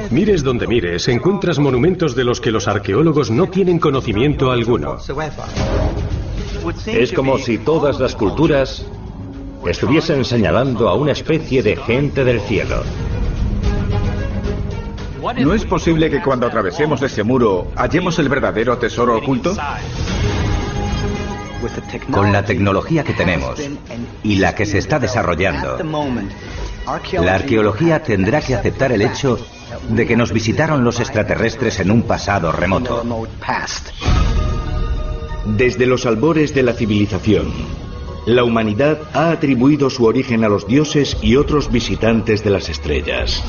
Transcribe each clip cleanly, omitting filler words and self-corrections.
Mires donde mires, encuentras monumentos de los que los arqueólogos no tienen conocimiento alguno. Es como si todas las culturas estuviesen señalando a una especie de gente del cielo. ¿No es posible que cuando atravesemos ese muro hallemos el verdadero tesoro oculto? Con la tecnología que tenemos y la que se está desarrollando, la arqueología tendrá que aceptar el hecho de que nos visitaron los extraterrestres en un pasado remoto. Desde los albores de la civilización, la humanidad ha atribuido su origen a los dioses y otros visitantes de las estrellas.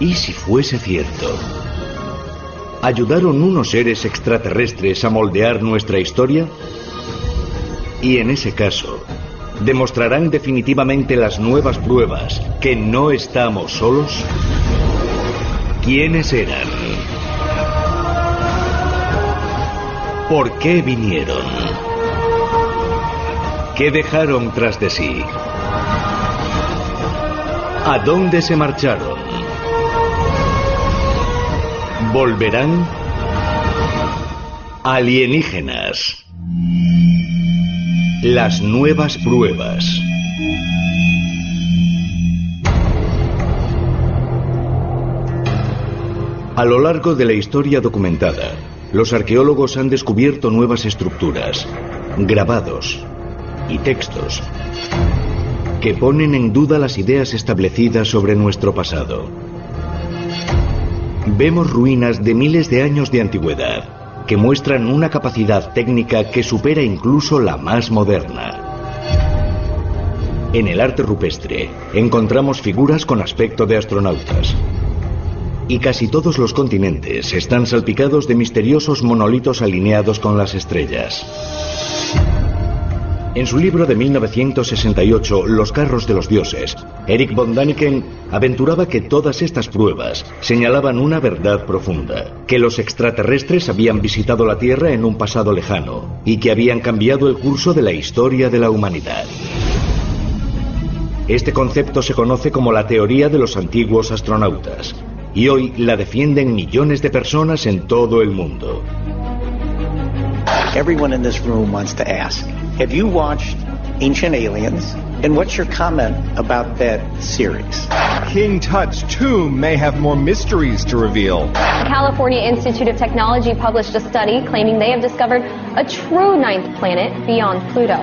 ¿Y si fuese cierto? ¿Ayudaron unos seres extraterrestres a moldear nuestra historia? Y en ese caso, ¿demostrarán definitivamente las nuevas pruebas que no estamos solos? ¿Quiénes eran? ¿Por qué vinieron? ¿Qué dejaron tras de sí? ¿A dónde se marcharon? ¿Volverán? Alienígenas. Las nuevas pruebas. A lo largo de la historia documentada, los arqueólogos han descubierto nuevas estructuras, grabados y textos que ponen en duda las ideas establecidas sobre nuestro pasado. Vemos ruinas de miles de años de antigüedad que muestran una capacidad técnica que supera incluso la más moderna. En el arte rupestre encontramos figuras con aspecto de astronautas. Y casi todos los continentes están salpicados de misteriosos monolitos alineados con las estrellas. En su libro de 1968, Los carros de los dioses, Erich von Däniken aventuraba que todas estas pruebas señalaban una verdad profunda, que los extraterrestres habían visitado la Tierra en un pasado lejano y que habían cambiado el curso de la historia de la humanidad. Este concepto se conoce como la teoría de los antiguos astronautas, y hoy la defienden millones de personas en todo el mundo. Everyone in this room wants to ask, have you watched Ancient Aliens? And what's your comment about that series? King Tut's tomb may have more mysteries to reveal. The California Institute of Technology published a study claiming they have discovered a true ninth planet beyond Pluto.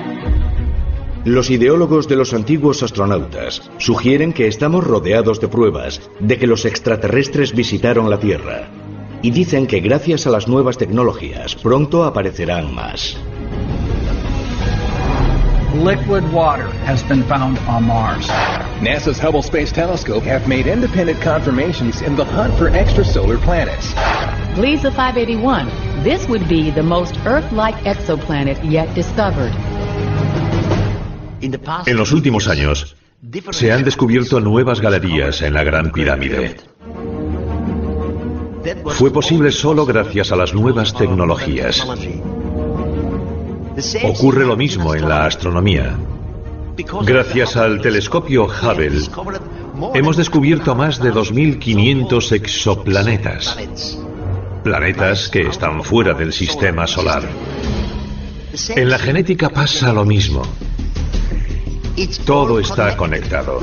Los ideólogos de los antiguos astronautas sugieren que estamos rodeados de pruebas de que los extraterrestres visitaron la Tierra. Y dicen que gracias a las nuevas tecnologías pronto aparecerán más. Liquid water has been found on Mars. NASA's Hubble Space Telescope have made independent confirmations in the hunt for extrasolar planets. Gliese 581. This would be the most Earth-like exoplanet yet discovered. En los últimos años, se han descubierto nuevas galerías en la Gran Pirámide. Fue posible solo gracias a las nuevas tecnologías. Ocurre lo mismo en la astronomía. Gracias al telescopio Hubble, hemos descubierto más de 2.500 exoplanetas. Planetas que están fuera del sistema solar. En la genética pasa lo mismo. Todo está conectado.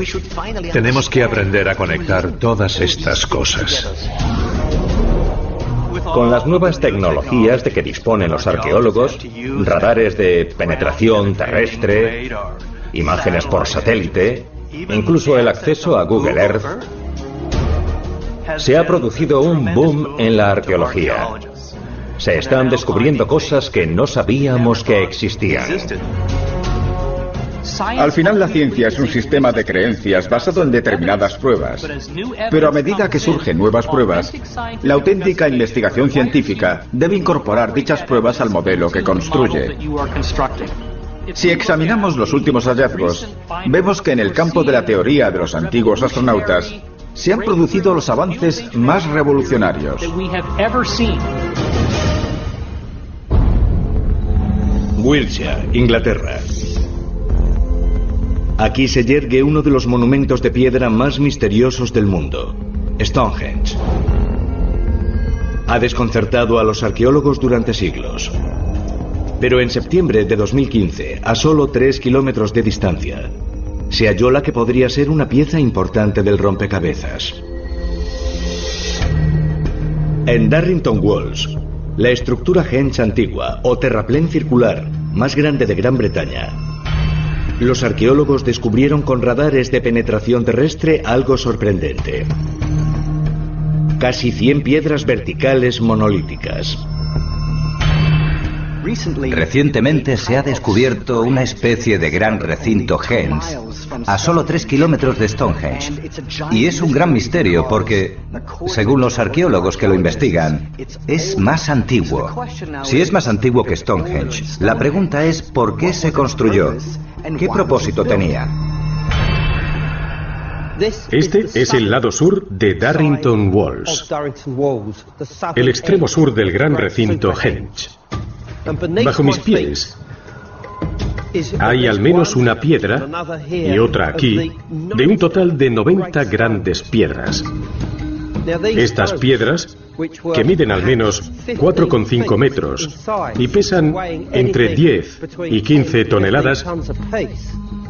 Tenemos que aprender a conectar todas estas cosas. Con las nuevas tecnologías de que disponen los arqueólogos, radares de penetración terrestre, imágenes por satélite, incluso el acceso a Google Earth, se ha producido un boom en la arqueología. Se están descubriendo cosas que no sabíamos que existían. Al final la ciencia es un sistema de creencias basado en determinadas pruebas. Pero a medida que surgen nuevas pruebas, la auténtica investigación científica debe incorporar dichas pruebas al modelo que construye. Si examinamos los últimos hallazgos, vemos que en el campo de la teoría de los antiguos astronautas se han producido los avances más revolucionarios. Wiltshire, Inglaterra. Aquí se yergue uno de los monumentos de piedra más misteriosos del mundo. Stonehenge. Ha desconcertado a los arqueólogos durante siglos. Pero en septiembre de 2015, a solo 3 kilómetros de distancia, se halló la que podría ser una pieza importante del rompecabezas. En Darrington Walls, la estructura Henge antigua o terraplén circular más grande de Gran Bretaña, los arqueólogos descubrieron con radares de penetración terrestre algo sorprendente. Casi 100 piedras verticales monolíticas. Recientemente se ha descubierto una especie de gran recinto Henge a solo 3 kilómetros de Stonehenge. Y es un gran misterio porque, según los arqueólogos que lo investigan, es más antiguo. Si es más antiguo que Stonehenge, la pregunta es ¿por qué se construyó? ¿Qué propósito tenía? Este es el lado sur de Darrington Walls, el extremo sur del gran recinto Henge. Bajo mis pies hay al menos una piedra y otra aquí, de un total de 90 grandes piedras. Estas piedras, que miden al menos 4,5 metros y pesan entre 10 y 15 toneladas,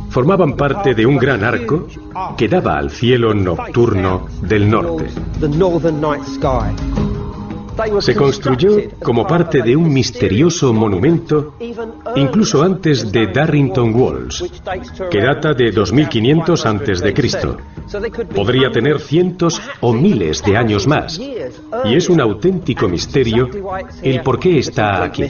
formaban parte de un gran arco que daba al cielo nocturno del norte. Se construyó como parte de un misterioso monumento incluso antes de Darrington Walls, que data de 2500 a.C. Podría tener cientos o miles de años más, y es un auténtico misterio el por qué está aquí.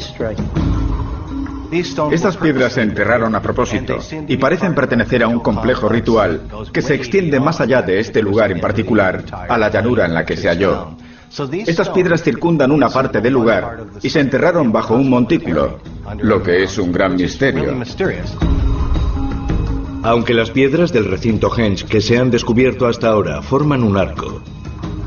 Estas piedras se enterraron a propósito y parecen pertenecer a un complejo ritual que se extiende más allá de este lugar en particular, a la llanura en la que se halló. Estas piedras circundan una parte del lugar y se enterraron bajo un montículo, lo que es un gran misterio. Aunque las piedras del recinto Henge que se han descubierto hasta ahora forman un arco,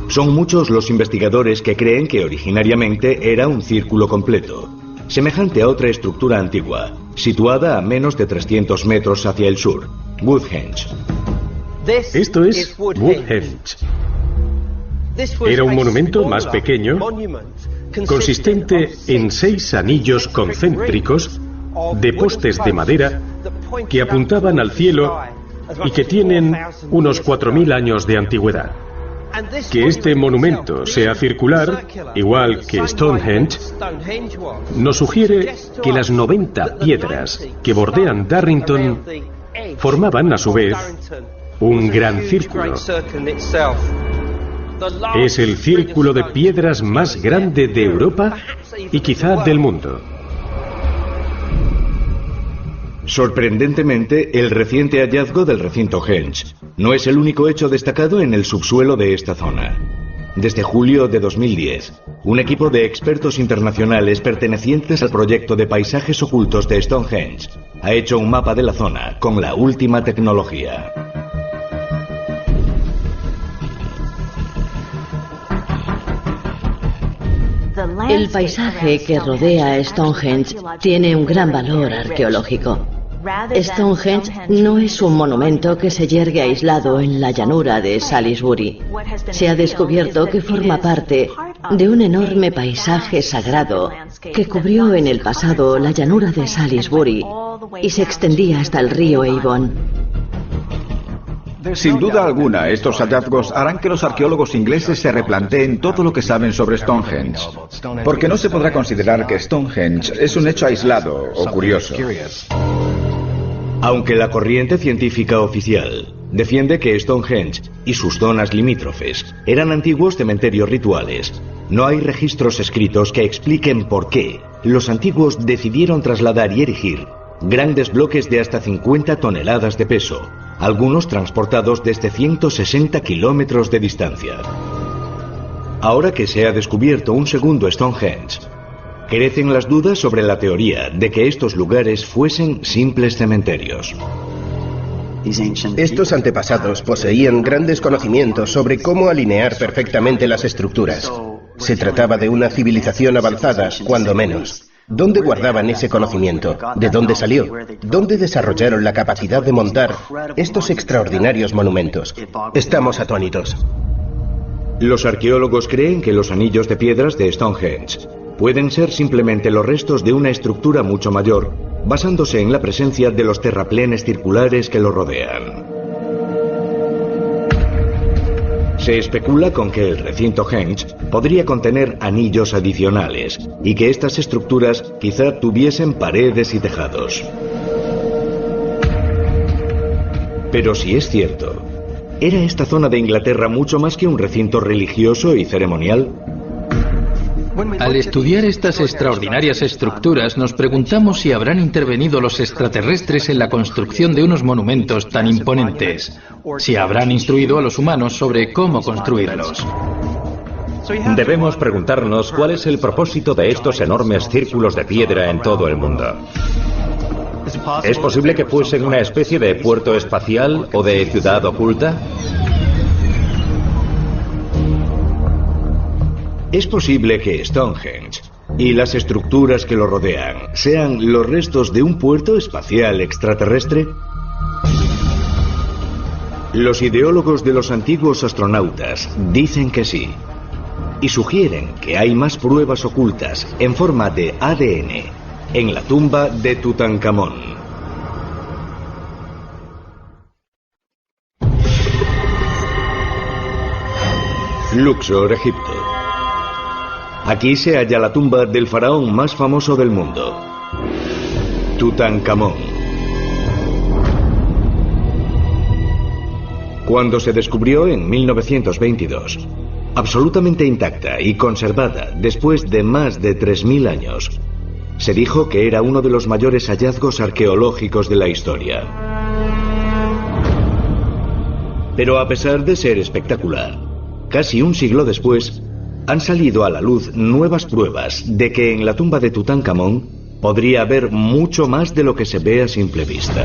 son muchos los investigadores que creen que originariamente era un círculo completo, semejante a otra estructura antigua, situada a menos de 300 metros hacia el sur, Woodhenge. Esto es Woodhenge. Era un monumento más pequeño, consistente en 6 anillos concéntricos de postes de madera que apuntaban al cielo y que tienen unos 4000 años de antigüedad. Que este monumento sea circular, igual que Stonehenge, nos sugiere que las 90 piedras que bordean Darrington formaban a su vez un gran círculo. Es el círculo de piedras más grande de Europa y quizá del mundo. Sorprendentemente, el reciente hallazgo del recinto Henge no es el único hecho destacado en el subsuelo de esta zona. Desde julio de 2010, un equipo de expertos internacionales pertenecientes al proyecto de paisajes ocultos de Stonehenge ha hecho un mapa de la zona con la última tecnología. El paisaje que rodea a Stonehenge tiene un gran valor arqueológico. Stonehenge no es un monumento que se yergue aislado en la llanura de Salisbury. Se ha descubierto que forma parte de un enorme paisaje sagrado que cubrió en el pasado la llanura de Salisbury y se extendía hasta el río Avon. Sin duda alguna, estos hallazgos harán que los arqueólogos ingleses se replanteen todo lo que saben sobre Stonehenge, porque no se podrá considerar que Stonehenge es un hecho aislado o curioso. Aunque la corriente científica oficial defiende que Stonehenge y sus zonas limítrofes eran antiguos cementerios rituales, no hay registros escritos que expliquen por qué los antiguos decidieron trasladar y erigir grandes bloques de hasta 50 toneladas de peso, algunos transportados desde 160 kilómetros de distancia. Ahora que se ha descubierto un segundo Stonehenge, crecen las dudas sobre la teoría de que estos lugares fuesen simples cementerios. Estos antepasados poseían grandes conocimientos sobre cómo alinear perfectamente las estructuras. Se trataba de una civilización avanzada, cuando menos. ¿Dónde guardaban ese conocimiento? ¿De dónde salió? ¿Dónde desarrollaron la capacidad de montar estos extraordinarios monumentos? Estamos atónitos. Los arqueólogos creen que los anillos de piedras de Stonehenge pueden ser simplemente los restos de una estructura mucho mayor, basándose en la presencia de los terraplenes circulares que lo rodean. Se especula con que el recinto Henge podría contener anillos adicionales y que estas estructuras quizá tuviesen paredes y tejados. Pero si es cierto, ¿era esta zona de Inglaterra mucho más que un recinto religioso y ceremonial? Al estudiar estas extraordinarias estructuras, nos preguntamos si habrán intervenido los extraterrestres en la construcción de unos monumentos tan imponentes, si habrán instruido a los humanos sobre cómo construirlos. Debemos preguntarnos cuál es el propósito de estos enormes círculos de piedra en todo el mundo. ¿Es posible que fuesen una especie de puerto espacial o de ciudad oculta? ¿Es posible que Stonehenge y las estructuras que lo rodean sean los restos de un puerto espacial extraterrestre? Los ideólogos de los antiguos astronautas dicen que sí, y sugieren que hay más pruebas ocultas en forma de ADN en la tumba de Tutankamón. Luxor, Egipto. Aquí se halla la tumba del faraón más famoso del mundo, Tutankamón. Cuando se descubrió en 1922, absolutamente intacta y conservada después de más de 3.000 años, se dijo que era uno de los mayores hallazgos arqueológicos de la historia. Pero a pesar de ser espectacular, casi un siglo después, han salido a la luz nuevas pruebas de que en la tumba de Tutankamón podría haber mucho más de lo que se ve a simple vista.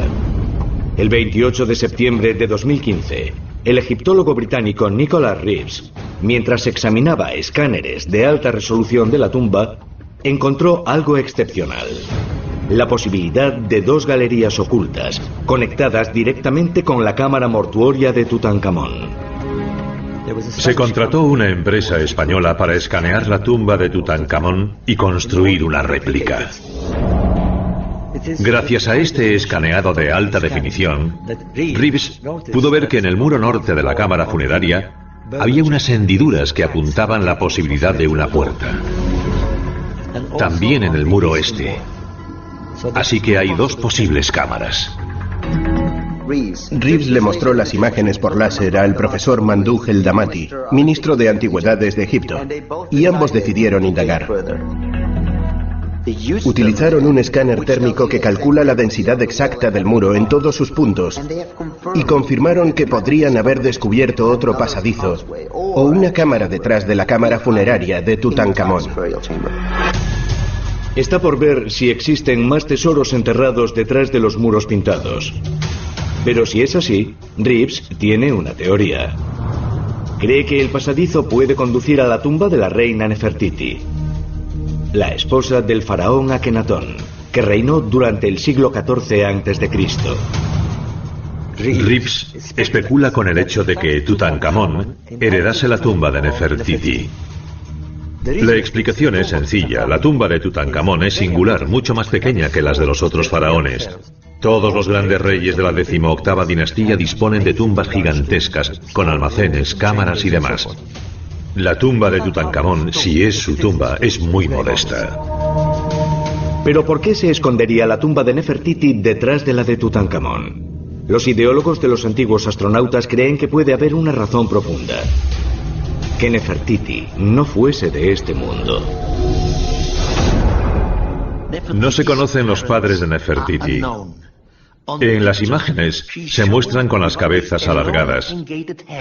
El 28 de septiembre de 2015, el egiptólogo británico Nicholas Reeves, mientras examinaba escáneres de alta resolución de la tumba, encontró algo excepcional: la posibilidad de dos galerías ocultas conectadas directamente con la cámara mortuoria de Tutankamón. Se contrató una empresa española para escanear la tumba de Tutankamón y construir una réplica. Gracias a este escaneado de alta definición, Reeves pudo ver que en el muro norte de la cámara funeraria había unas hendiduras que apuntaban la posibilidad de una puerta. También en el muro este. Así que hay dos posibles cámaras. Reeves le mostró las imágenes por láser al profesor Mamdouh el-Damati, ministro de Antigüedades de Egipto, y ambos decidieron indagar. Utilizaron un escáner térmico que calcula la densidad exacta del muro en todos sus puntos y confirmaron que podrían haber descubierto otro pasadizo o una cámara detrás de la cámara funeraria de Tutankamón. Está por ver si existen más tesoros enterrados detrás de los muros pintados. Pero si es así, Reeves tiene una teoría. Cree que el pasadizo puede conducir a la tumba de la reina Nefertiti, la esposa del faraón Akenatón, que reinó durante el siglo XIV a.C. Reeves especula con el hecho de que Tutankamón heredase la tumba de Nefertiti. La explicación es sencilla. La tumba de Tutankamón es singular, mucho más pequeña que las de los otros faraones. Todos los grandes reyes de la 18ª dinastía disponen de tumbas gigantescas, con almacenes, cámaras y demás. La tumba de Tutankamón, si es su tumba, es muy modesta. ¿Pero por qué se escondería la tumba de Nefertiti detrás de la de Tutankamón? Los ideólogos de los antiguos astronautas creen que puede haber una razón profunda: que Nefertiti no fuese de este mundo. No se conocen los padres de Nefertiti. En las imágenes se muestran con las cabezas alargadas.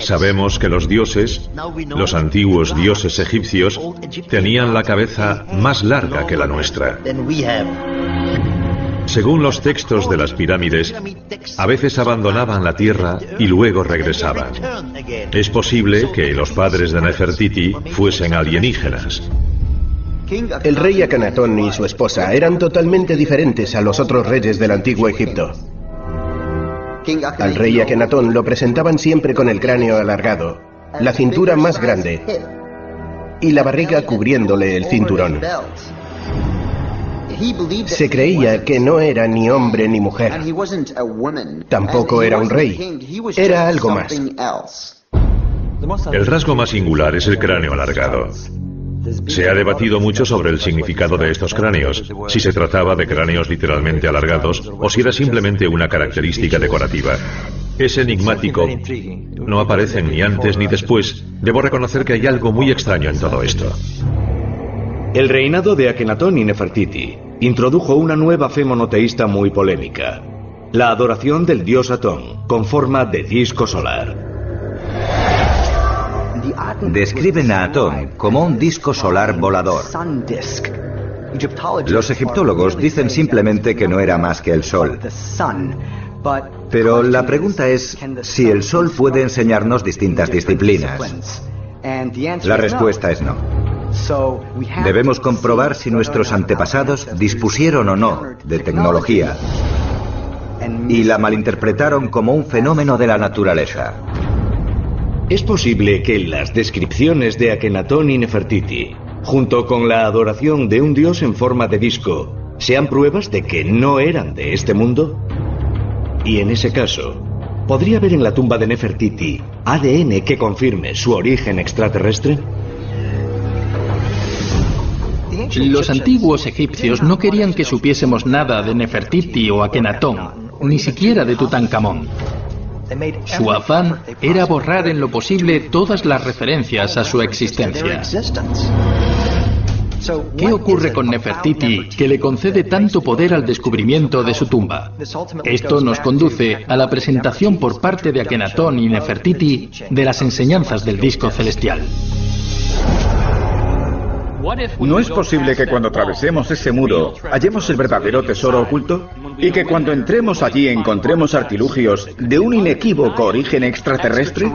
Sabemos que los dioses, los antiguos dioses egipcios, tenían la cabeza más larga que la nuestra. Según los textos de las pirámides, a veces abandonaban la tierra y luego regresaban. Es posible que los padres de Nefertiti fuesen alienígenas. El rey Akenatón y su esposa eran totalmente diferentes a los otros reyes del antiguo Egipto. Al rey Akenatón lo presentaban siempre con el cráneo alargado, la cintura más grande y la barriga cubriéndole el cinturón. Se creía que no era ni hombre ni mujer. Tampoco era un rey. Era algo más. El rasgo más singular es el cráneo alargado. Se ha debatido mucho sobre el significado de estos cráneos, si se trataba de cráneos literalmente alargados o si era simplemente una característica decorativa. Es enigmático. No aparecen ni antes ni después. Debo reconocer que hay algo muy extraño en todo esto. El reinado de Akenatón y Nefertiti introdujo una nueva fe monoteísta muy polémica: la adoración del dios Atón, con forma de disco solar. Describen a Atón como un disco solar volador. Los egiptólogos dicen simplemente que no era más que el Sol. Pero la pregunta es si el Sol puede enseñarnos distintas disciplinas. La respuesta es no. Debemos comprobar si nuestros antepasados dispusieron o no de tecnología y la malinterpretaron como un fenómeno de la naturaleza. Es posible que las descripciones de Akenatón y Nefertiti, junto con la adoración de un dios en forma de disco, sean pruebas de que no eran de este mundo. Y en ese caso, ¿podría haber en la tumba de Nefertiti ADN que confirme su origen extraterrestre? Los antiguos egipcios no querían que supiésemos nada de Nefertiti o Akenatón, ni siquiera de Tutankamón. Su afán era borrar en lo posible todas las referencias a su existencia. ¿Qué ocurre con Nefertiti que le concede tanto poder al descubrimiento de su tumba? Esto nos conduce a la presentación por parte de Akenatón y Nefertiti de las enseñanzas del disco celestial. ¿No es posible que cuando atravesemos ese muro hallemos el verdadero tesoro oculto? ¿Y que cuando entremos allí encontremos artilugios de un inequívoco origen extraterrestre?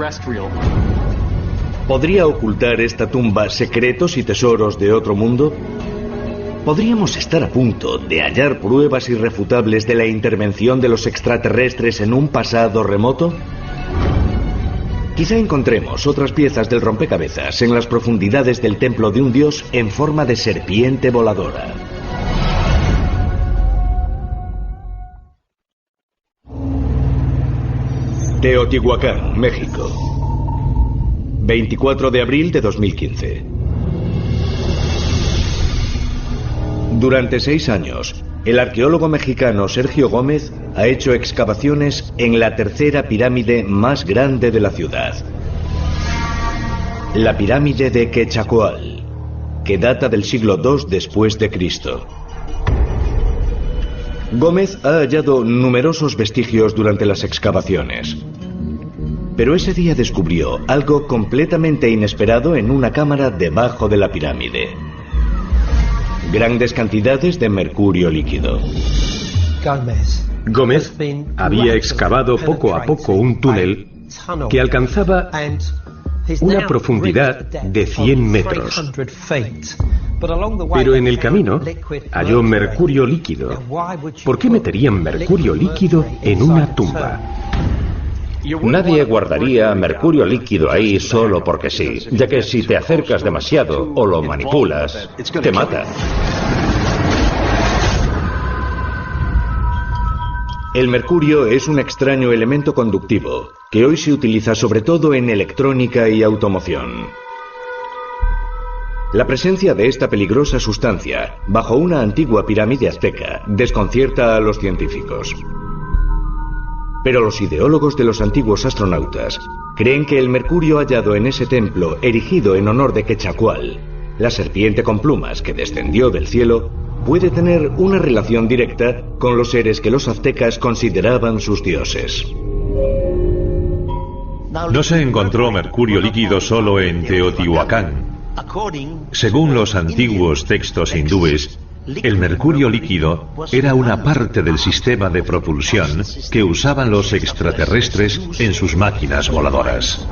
¿Podría ocultar esta tumba secretos y tesoros de otro mundo? ¿Podríamos estar a punto de hallar pruebas irrefutables de la intervención de los extraterrestres en un pasado remoto? Quizá encontremos otras piezas del rompecabezas en las profundidades del templo de un dios en forma de serpiente voladora. Teotihuacán, México. 24 de abril de 2015. Durante 6 años, el arqueólogo mexicano Sergio Gómez ha hecho excavaciones en la tercera pirámide más grande de la ciudad. La pirámide de Quetzalcóatl, que data del siglo II después de Cristo. Gómez ha hallado numerosos vestigios durante las excavaciones. Pero ese día descubrió algo completamente inesperado en una cámara debajo de la pirámide. Grandes cantidades de mercurio líquido. Gómez había excavado poco a poco un túnel que alcanzaba una profundidad de 100 metros. Pero en el camino halló mercurio líquido. ¿Por qué meterían mercurio líquido en una tumba? Nadie guardaría mercurio líquido ahí solo porque sí, ya que si te acercas demasiado o lo manipulas, te mata. El mercurio es un extraño elemento conductivo que hoy se utiliza sobre todo en electrónica y automoción. La presencia de esta peligrosa sustancia bajo una antigua pirámide azteca desconcierta a los científicos. Pero los ideólogos de los antiguos astronautas creen que el mercurio hallado en ese templo erigido en honor de Quetzalcóatl, la serpiente con plumas que descendió del cielo, puede tener una relación directa con los seres que los aztecas consideraban sus dioses. No se encontró mercurio líquido solo en Teotihuacán. Según los antiguos textos hindúes, el mercurio líquido era una parte del sistema de propulsión que usaban los extraterrestres en sus máquinas voladoras.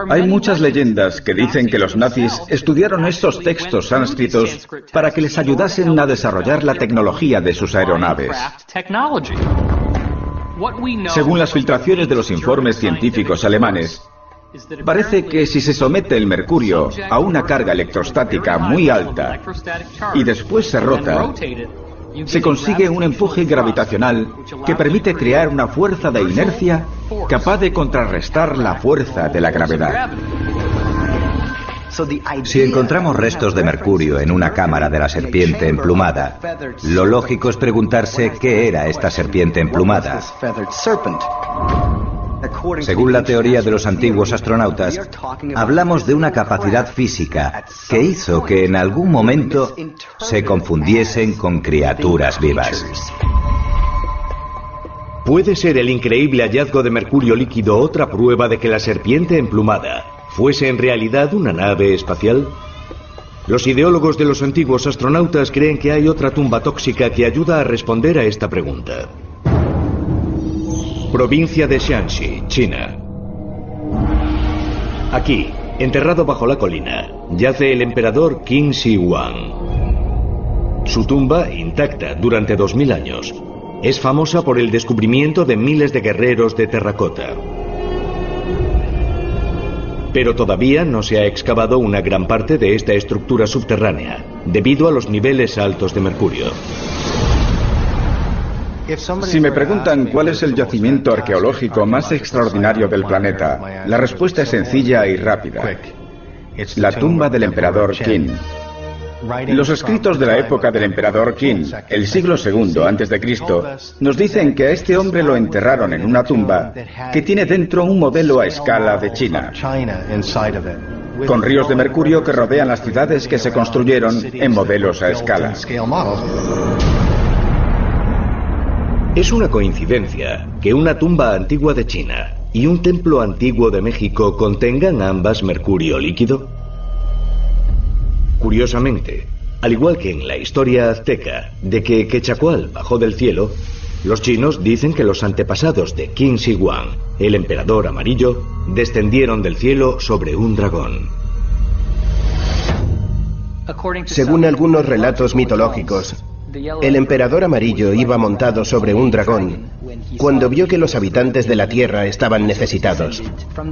Hay muchas leyendas que dicen que los nazis estudiaron estos textos sánscritos para que les ayudasen a desarrollar la tecnología de sus aeronaves. Según las filtraciones de los informes científicos alemanes, parece que si se somete el mercurio a una carga electrostática muy alta y después se rota, se consigue un empuje gravitacional que permite crear una fuerza de inercia capaz de contrarrestar la fuerza de la gravedad. Si encontramos restos de mercurio en una cámara de la serpiente emplumada, lo lógico es preguntarse qué era esta serpiente emplumada. Según la teoría de los antiguos astronautas, hablamos de una capacidad física que hizo que en algún momento se confundiesen con criaturas vivas. ¿Puede ser el increíble hallazgo de mercurio líquido otra prueba de que la serpiente emplumada fuese en realidad una nave espacial? Los ideólogos de los antiguos astronautas creen que hay otra tumba tóxica que ayuda a responder a esta pregunta. Provincia de Shaanxi, China. Aquí, enterrado bajo la colina, yace el emperador Qin Shi Huang. Su tumba, intacta durante 2000 años, es famosa por el descubrimiento de miles de guerreros de terracota. Pero todavía no se ha excavado una gran parte de esta estructura subterránea, debido a los niveles altos de mercurio. Si me preguntan cuál es el yacimiento arqueológico más extraordinario del planeta, la respuesta es sencilla y rápida. La tumba del emperador Qin. Los escritos de la época del emperador Qin, el siglo II a.C., nos dicen que a este hombre lo enterraron en una tumba que tiene dentro un modelo a escala de China, con ríos de mercurio que rodean las ciudades que se construyeron en modelos a escala. ¿Es una coincidencia que una tumba antigua de China y un templo antiguo de México contengan ambas mercurio líquido? Curiosamente, al igual que en la historia azteca de que Quetzalcóatl bajó del cielo, los chinos dicen que los antepasados de Qin Shi Huang, el emperador amarillo, descendieron del cielo sobre un dragón. Según algunos relatos mitológicos, el emperador amarillo iba montado sobre un dragón cuando vio que los habitantes de la tierra estaban necesitados.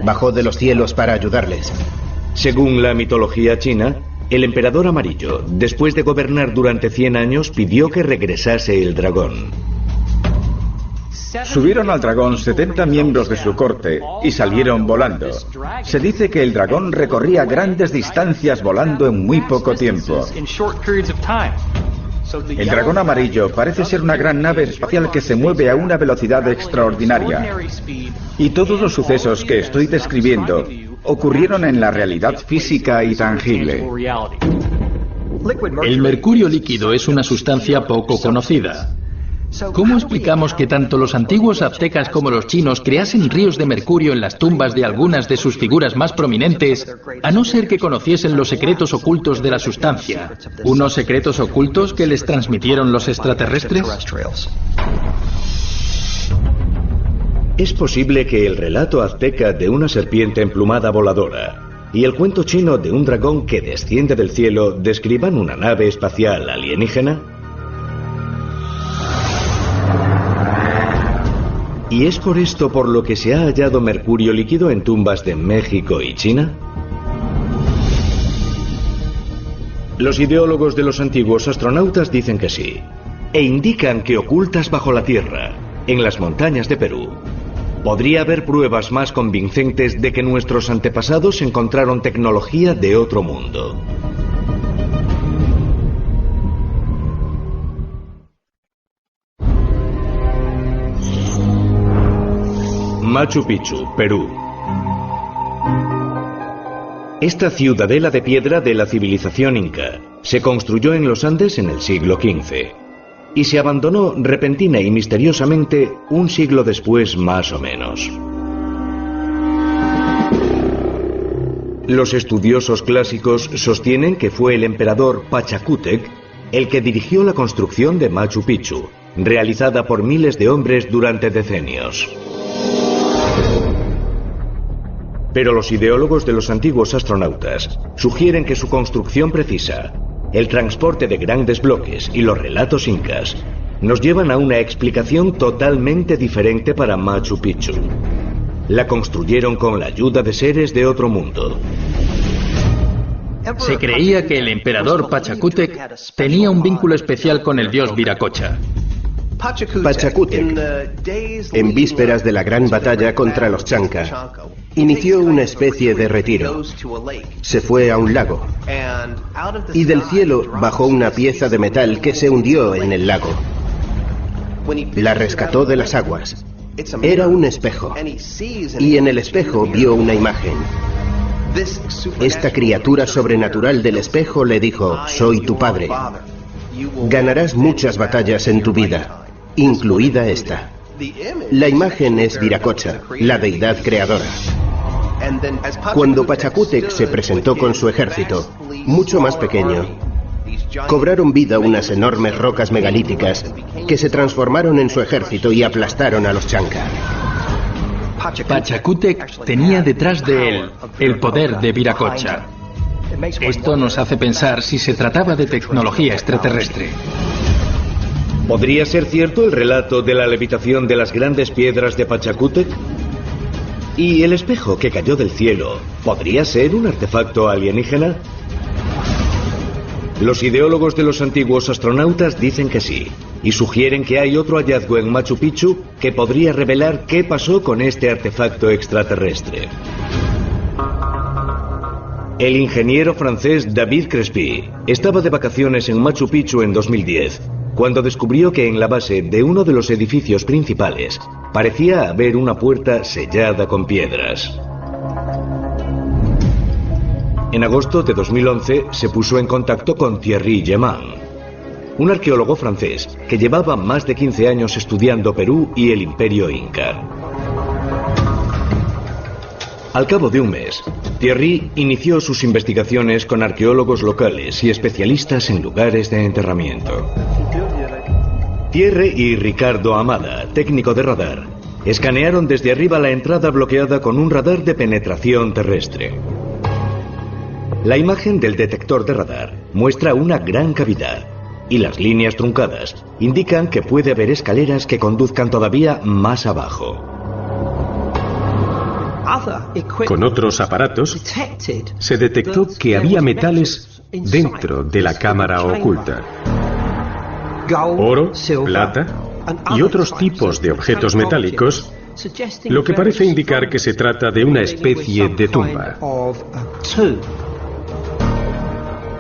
Bajó de los cielos para ayudarles. Según la mitología china, el emperador amarillo, después de gobernar durante 100 años, pidió que regresase el dragón. Subieron al dragón 70 miembros de su corte y salieron volando. Se dice que el dragón recorría grandes distancias volando en muy poco tiempo. El dragón amarillo parece ser una gran nave espacial que se mueve a una velocidad extraordinaria. Y todos los sucesos que estoy describiendo ocurrieron en la realidad física y tangible. El mercurio líquido es una sustancia poco conocida. ¿Cómo explicamos que tanto los antiguos aztecas como los chinos creasen ríos de mercurio en las tumbas de algunas de sus figuras más prominentes, a no ser que conociesen los secretos ocultos de la sustancia? ¿Unos secretos ocultos que les transmitieron los extraterrestres? Es posible que el relato azteca de una serpiente emplumada voladora y el cuento chino de un dragón que desciende del cielo describan una nave espacial alienígena. ¿Y es por esto por lo que se ha hallado mercurio líquido en tumbas de México y China? Los ideólogos de los antiguos astronautas dicen que sí, e indican que ocultas bajo la Tierra, en las montañas de Perú, podría haber pruebas más convincentes de que nuestros antepasados encontraron tecnología de otro mundo. Machu Picchu, Perú. Esta ciudadela de piedra de la civilización inca se construyó en los Andes en el siglo XV y se abandonó repentina y misteriosamente un siglo después más o menos. Los estudiosos clásicos sostienen que fue el emperador Pachacútec el que dirigió la construcción de Machu Picchu, realizada por miles de hombres durante decenios. Pero los ideólogos de los antiguos astronautas sugieren que su construcción precisa, el transporte de grandes bloques y los relatos incas nos llevan a una explicación totalmente diferente para Machu Picchu. La construyeron con la ayuda de seres de otro mundo. Se creía que el emperador Pachacútec tenía un vínculo especial con el dios Viracocha. Pachacútec, en vísperas de la gran batalla contra los Chanca, inició una especie de retiro. Se fue a un lago y del cielo bajó una pieza de metal que se hundió en el lago. La rescató de las aguas. Era un espejo y en el espejo vio una imagen. Esta criatura sobrenatural del espejo le dijo: soy tu padre. Ganarás muchas batallas en tu vida, incluida esta. La imagen es Viracocha, la deidad creadora. Cuando Pachacútec se presentó con su ejército, mucho más pequeño, cobraron vida unas enormes rocas megalíticas que se transformaron en su ejército y aplastaron a los Chanca. Pachacútec tenía detrás de él el poder de Viracocha. Esto nos hace pensar si se trataba de tecnología extraterrestre. ¿Podría ser cierto el relato de la levitación de las grandes piedras de Pachacútec? ¿Y el espejo que cayó del cielo podría ser un artefacto alienígena? Los ideólogos de los antiguos astronautas dicen que sí, y sugieren que hay otro hallazgo en Machu Picchu que podría revelar qué pasó con este artefacto extraterrestre. El ingeniero francés David Crespi estaba de vacaciones en Machu Picchu en 2010, cuando descubrió que en la base de uno de los edificios principales parecía haber una puerta sellada con piedras. En agosto de 2011 se puso en contacto con Thierry Gemin, un arqueólogo francés que llevaba más de 15 años estudiando Perú y el Imperio Inca. Al cabo de un mes, Thierry inició sus investigaciones con arqueólogos locales y especialistas en lugares de enterramiento. Thierry y Ricardo Amada, técnico de radar, escanearon desde arriba la entrada bloqueada con un radar de penetración terrestre. La imagen del detector de radar muestra una gran cavidad y las líneas truncadas indican que puede haber escaleras que conduzcan todavía más abajo. Con otros aparatos se detectó que había metales dentro de la cámara oculta. Oro, plata y otros tipos de objetos metálicos, lo que parece indicar que se trata de una especie de tumba.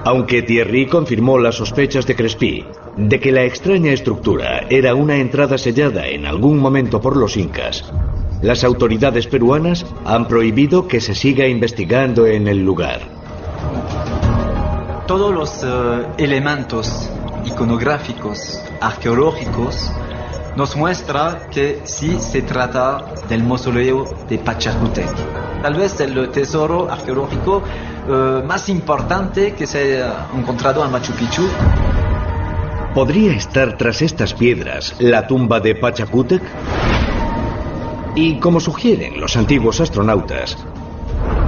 Aunque Thierry confirmó las sospechas de Crespi de que la extraña estructura era una entrada sellada en algún momento por los incas, las autoridades peruanas han prohibido que se siga investigando en el lugar. Todos los elementos iconográficos, arqueológicos, nos muestra que sí se trata del mausoleo de Pachacútec. Tal vez el tesoro arqueológico más importante que se ha encontrado en Machu Picchu. ¿Podría estar tras estas piedras la tumba de Pachacútec? Y como sugieren los antiguos astronautas,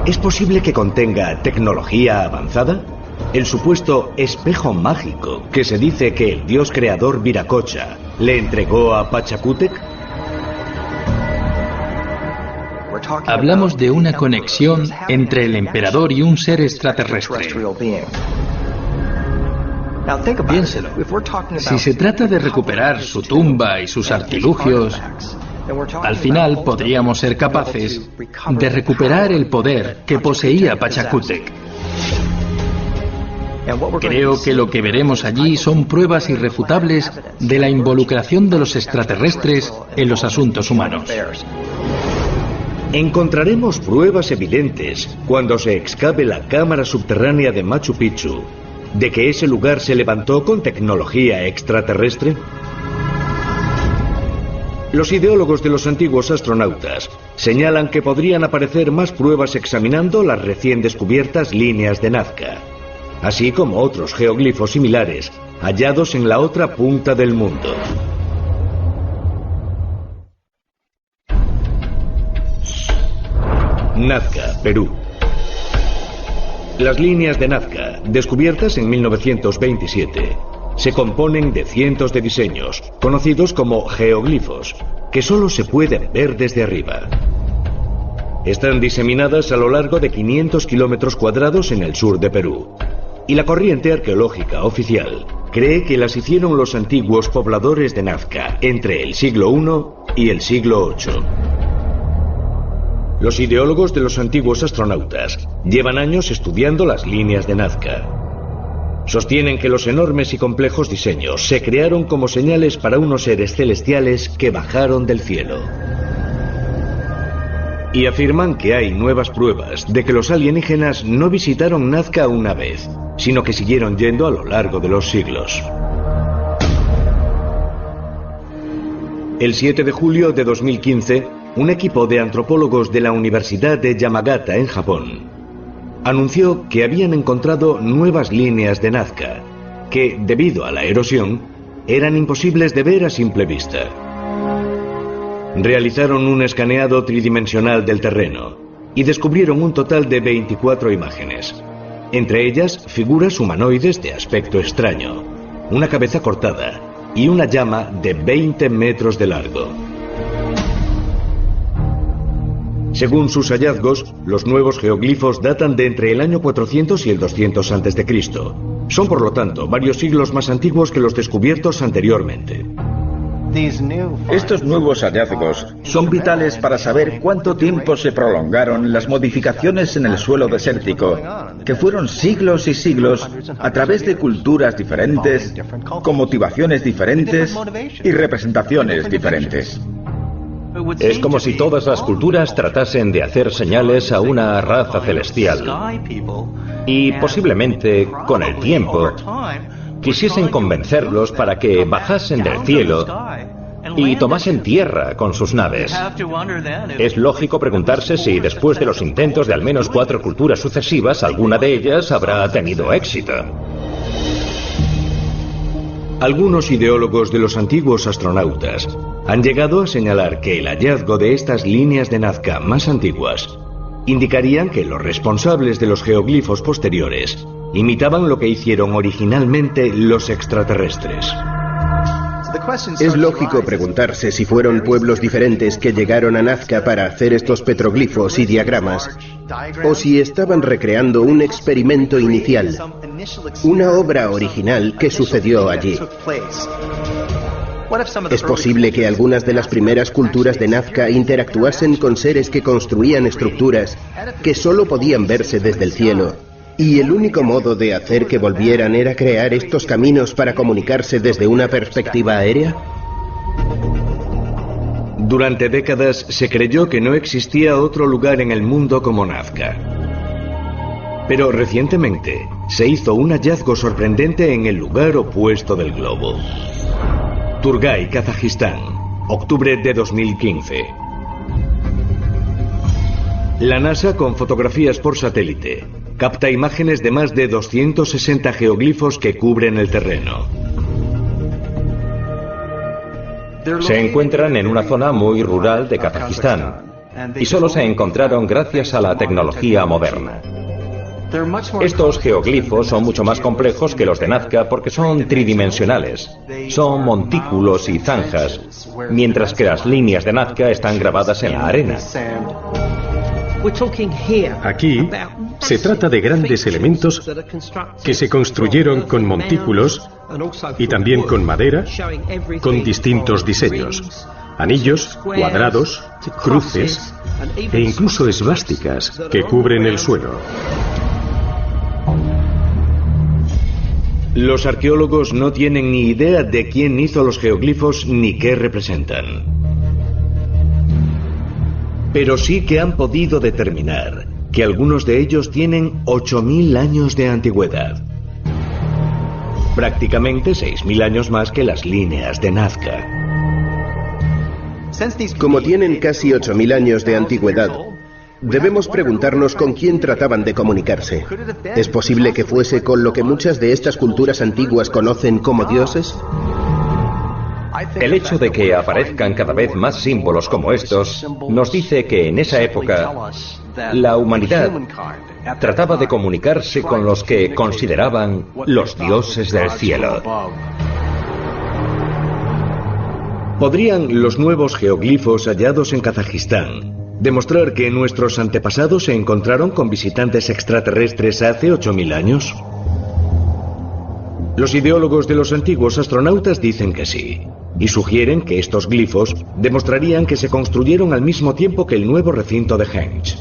¿es posible que contenga tecnología avanzada? El supuesto espejo mágico que se dice que el dios creador Viracocha le entregó a Pachacútec. Hablamos de una conexión entre el emperador y un ser extraterrestre. Piénselo. Si se trata de recuperar su tumba y sus artilugios, al final podríamos ser capaces de recuperar el poder que poseía Pachacútec. Creo que lo que veremos allí son pruebas irrefutables de la involucración de los extraterrestres en los asuntos humanos. Encontraremos pruebas evidentes cuando se excave la cámara subterránea de Machu Picchu de que ese lugar se levantó con tecnología extraterrestre. Los ideólogos de los antiguos astronautas señalan que podrían aparecer más pruebas examinando las recién descubiertas líneas de Nazca, así como otros geoglifos similares hallados en la otra punta del mundo. Nazca, Perú. Las líneas de Nazca, descubiertas en 1927, se componen de cientos de diseños, conocidos como geoglifos, que solo se pueden ver desde arriba. Están diseminadas a lo largo de 500 kilómetros cuadrados en el sur de Perú. Y la corriente arqueológica oficial cree que las hicieron los antiguos pobladores de Nazca entre el siglo I y el siglo VIII. Los ideólogos de los antiguos astronautas llevan años estudiando las líneas de Nazca. Sostienen que los enormes y complejos diseños se crearon como señales para unos seres celestiales que bajaron del cielo. Y afirman que hay nuevas pruebas de que los alienígenas no visitaron Nazca una vez, sino que siguieron yendo a lo largo de los siglos. El 7 de julio de 2015, un equipo de antropólogos de la Universidad de Yamagata en Japón anunció que habían encontrado nuevas líneas de Nazca que, debido a la erosión, eran imposibles de ver a simple vista. Realizaron un escaneado tridimensional del terreno y descubrieron un total de 24 imágenes. Entre ellas, figuras humanoides de aspecto extraño, una cabeza cortada y una llama de 20 metros de largo. Según sus hallazgos, los nuevos geoglifos datan de entre el año 400 y el 200 a.C. Son, por lo tanto, varios siglos más antiguos que los descubiertos anteriormente. Estos nuevos hallazgos son vitales para saber cuánto tiempo se prolongaron las modificaciones en el suelo desértico, que fueron siglos y siglos a través de culturas diferentes, con motivaciones diferentes y representaciones diferentes. Es como si todas las culturas tratasen de hacer señales a una raza celestial y posiblemente, con el tiempo, quisiesen convencerlos para que bajasen del cielo y tomasen tierra con sus naves. Es lógico preguntarse si después de los intentos de al menos 4 culturas sucesivas, alguna de ellas habrá tenido éxito. Algunos ideólogos de los antiguos astronautas han llegado a señalar que el hallazgo de estas líneas de Nazca más antiguas indicarían que los responsables de los geoglifos posteriores imitaban lo que hicieron originalmente los extraterrestres. Es lógico preguntarse si fueron pueblos diferentes que llegaron a Nazca para hacer estos petroglifos y diagramas, o si estaban recreando un experimento inicial, una obra original que sucedió allí. Es posible que algunas de las primeras culturas de Nazca interactuasen con seres que construían estructuras que solo podían verse desde el cielo, y el único modo de hacer que volvieran era crear estos caminos para comunicarse desde una perspectiva aérea. Durante décadas se creyó que no existía otro lugar en el mundo como Nazca. Pero recientemente se hizo un hallazgo sorprendente en el lugar opuesto del globo. Turgay, Kazajistán, octubre de 2015. La NASA, con fotografías por satélite, capta imágenes de más de 260 geoglifos que cubren el terreno. Se encuentran en una zona muy rural de Kazajistán y solo se encontraron gracias a la tecnología moderna. Estos geoglifos son mucho más complejos que los de Nazca porque son tridimensionales. Son montículos y zanjas, mientras que las líneas de Nazca están grabadas en la arena. Aquí se trata de grandes elementos que se construyeron con montículos y también con madera, con distintos diseños: anillos, cuadrados, cruces e incluso esvásticas que cubren el suelo. Los arqueólogos no tienen ni idea de quién hizo los geoglifos ni qué representan. Pero sí que han podido determinar que algunos de ellos tienen 8.000 años de antigüedad. Prácticamente 6.000 años más que las líneas de Nazca. Como tienen casi 8.000 años de antigüedad, debemos preguntarnos con quién trataban de comunicarse. ¿Es posible que fuese con lo que muchas de estas culturas antiguas conocen como dioses? El hecho de que aparezcan cada vez más símbolos como estos nos dice que en esa época La humanidad trataba de comunicarse con los que consideraban los dioses del cielo. ¿Podrían los nuevos geoglifos hallados en Kazajistán demostrar que nuestros antepasados se encontraron con visitantes extraterrestres hace 8000 años? Los ideólogos de los antiguos astronautas dicen que sí, y sugieren que estos glifos demostrarían que se construyeron al mismo tiempo que el nuevo recinto de Henge.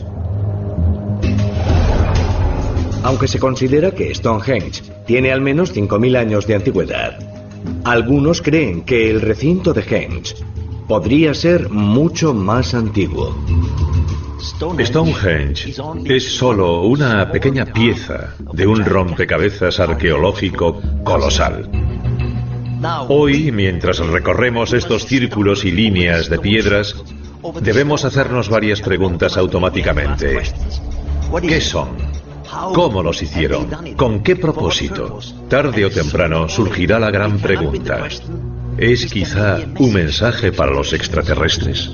Aunque se considera que Stonehenge tiene al menos 5000 años de antigüedad, algunos creen que el recinto de Henge podría ser mucho más antiguo. Stonehenge es solo una pequeña pieza de un rompecabezas arqueológico colosal. Hoy, mientras recorremos estos círculos y líneas de piedras, debemos hacernos varias preguntas automáticamente. ¿Qué son? ¿Cómo los hicieron? ¿Con qué propósito? Tarde o temprano surgirá la gran pregunta. ¿Es quizá un mensaje para los extraterrestres?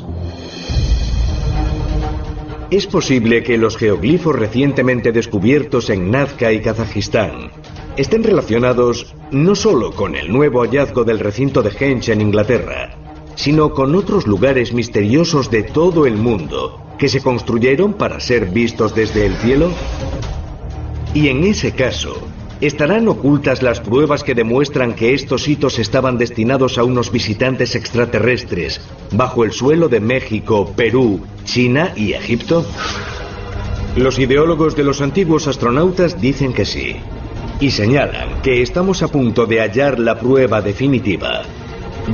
Es posible que los geoglifos recientemente descubiertos en Nazca y Kazajistán estén relacionados no solo con el nuevo hallazgo del recinto de Henge en Inglaterra, sino con otros lugares misteriosos de todo el mundo que se construyeron para ser vistos desde el cielo. Y en ese caso, ¿estarán ocultas las pruebas que demuestran que estos hitos estaban destinados a unos visitantes extraterrestres bajo el suelo de México, Perú, China y Egipto? Los ideólogos de los antiguos astronautas dicen que sí, y señalan que estamos a punto de hallar la prueba definitiva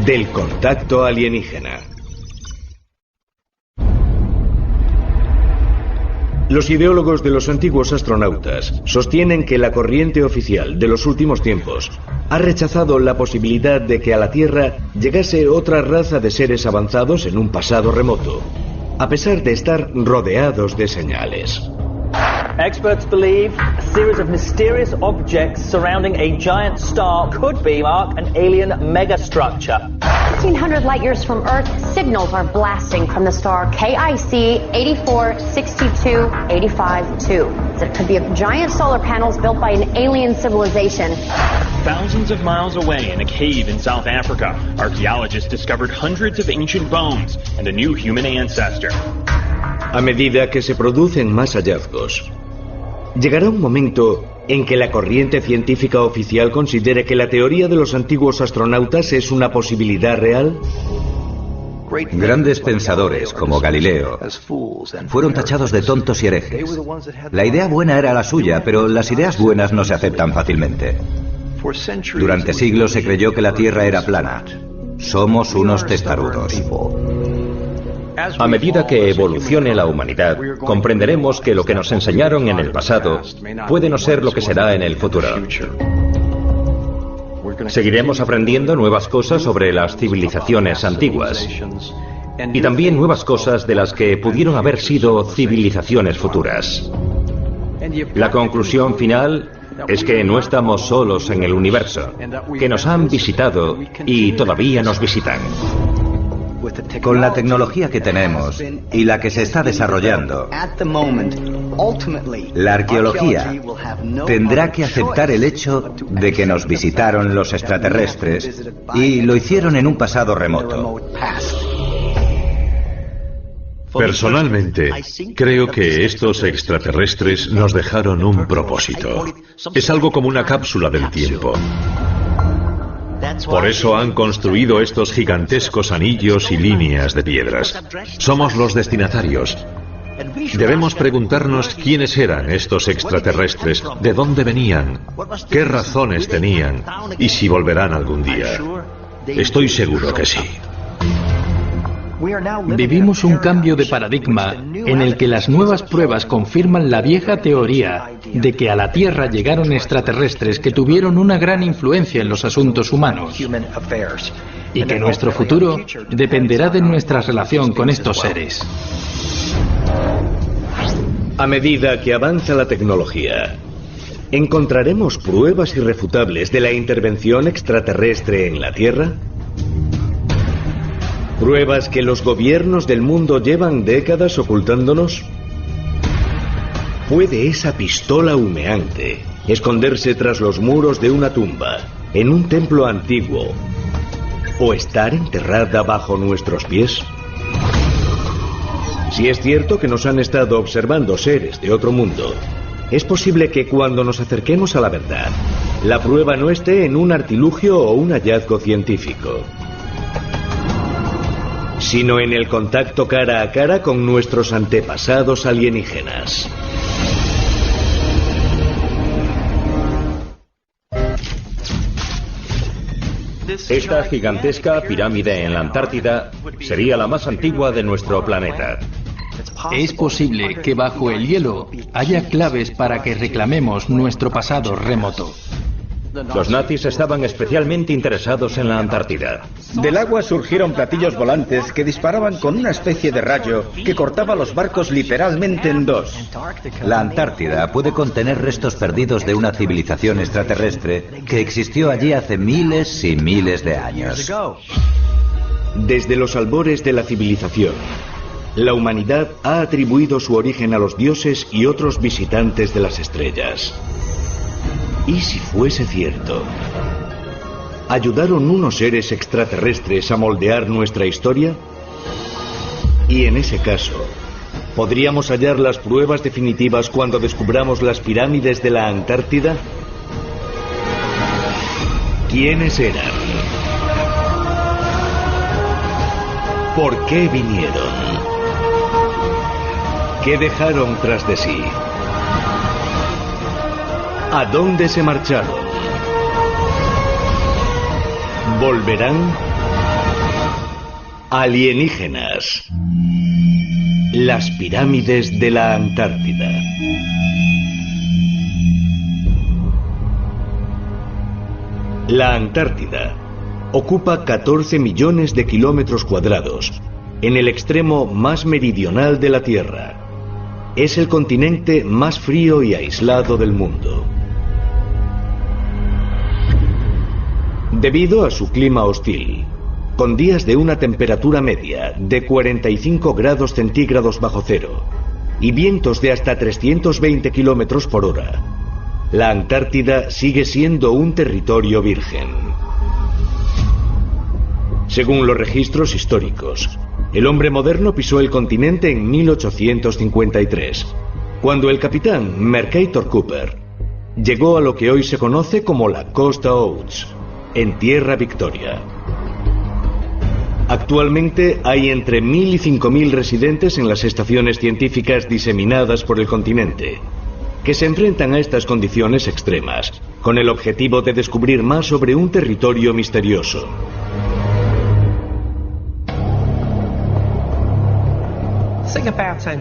del contacto alienígena. Los ideólogos de los antiguos astronautas sostienen que la corriente oficial de los últimos tiempos ha rechazado la posibilidad de que a la Tierra llegase otra raza de seres avanzados en un pasado remoto, a pesar de estar rodeados de señales. Experts believe a series of mysterious objects surrounding a giant star could be an alien megastructure. 1,500 light years from Earth, signals are blasting from the star KIC 8462852. It could be giant solar panels built by an alien civilization. Thousands of miles away in a cave in South Africa, archaeologists discovered hundreds of ancient bones and a new human ancestor. A medida que se producen más hallazgos, llegará un momento en que la corriente científica oficial considere que la teoría de los antiguos astronautas es una posibilidad real. Grandes pensadores como Galileo fueron tachados de tontos y herejes. La idea buena era la suya, pero las ideas buenas no se aceptan fácilmente. Durante siglos se creyó que la Tierra era plana. Somos unos testarudos. A medida que evolucione la humanidad, comprenderemos que lo que nos enseñaron en el pasado puede no ser lo que será en el futuro. Seguiremos aprendiendo nuevas cosas sobre las civilizaciones antiguas y también nuevas cosas de las que pudieron haber sido civilizaciones futuras. La conclusión final es que no estamos solos en el universo, que nos han visitado y todavía nos visitan. Con la tecnología que tenemos y la que se está desarrollando, la arqueología tendrá que aceptar el hecho de que nos visitaron los extraterrestres y lo hicieron en un pasado remoto. Personalmente, creo que estos extraterrestres nos dejaron un propósito. Es algo como una cápsula del tiempo. Por eso han construido estos gigantescos anillos y líneas de piedras. Somos los destinatarios. Debemos preguntarnos quiénes eran estos extraterrestres, de dónde venían, qué razones tenían y si volverán algún día. Estoy seguro que sí. Vivimos un cambio de paradigma en el que las nuevas pruebas confirman la vieja teoría de que a la Tierra llegaron extraterrestres que tuvieron una gran influencia en los asuntos humanos y que nuestro futuro dependerá de nuestra relación con estos seres. A medida que avanza la tecnología, ¿encontraremos pruebas irrefutables de la intervención extraterrestre en la Tierra? ¿Pruebas que los gobiernos del mundo llevan décadas ocultándonos? ¿Puede esa pistola humeante esconderse tras los muros de una tumba, en un templo antiguo, o estar enterrada bajo nuestros pies? Si es cierto que nos han estado observando seres de otro mundo, es posible que cuando nos acerquemos a la verdad, la prueba no esté en un artilugio o un hallazgo científico, sino en el contacto cara a cara con nuestros antepasados alienígenas. Esta gigantesca pirámide en la Antártida sería la más antigua de nuestro planeta. Es posible que bajo el hielo haya claves para que reclamemos nuestro pasado remoto. Los nazis estaban especialmente interesados en la Antártida. Del agua surgieron platillos volantes que disparaban con una especie de rayo que cortaba los barcos literalmente en dos. La Antártida puede contener restos perdidos de una civilización extraterrestre que existió allí hace miles y miles de años. Desde los albores de la civilización, la humanidad ha atribuido su origen a los dioses y otros visitantes de las estrellas. ¿Y si fuese cierto? ¿Ayudaron unos seres extraterrestres a moldear nuestra historia? Y en ese caso, ¿podríamos hallar las pruebas definitivas cuando descubramos las pirámides de la Antártida? ¿Quiénes eran? ¿Por qué vinieron? ¿Qué dejaron tras de sí? ¿A dónde se marcharon? ¿Volverán? Alienígenas. Las pirámides de la Antártida. La Antártida ocupa 14 millones de kilómetros cuadrados, en el extremo más meridional de la Tierra. Es el continente más frío y aislado del mundo. Debido a su clima hostil, con días de una temperatura media de 45 grados centígrados bajo cero y vientos de hasta 320 kilómetros por hora, la Antártida sigue siendo un territorio virgen. Según los registros históricos, el hombre moderno pisó el continente en 1853, cuando el capitán Mercator Cooper llegó a lo que hoy se conoce como la Costa Oates, en Tierra Victoria. Actualmente hay entre 1.000 y 5.000 residentes en las estaciones científicas diseminadas por el continente, que se enfrentan a estas condiciones extremas, con el objetivo de descubrir más sobre un territorio misterioso.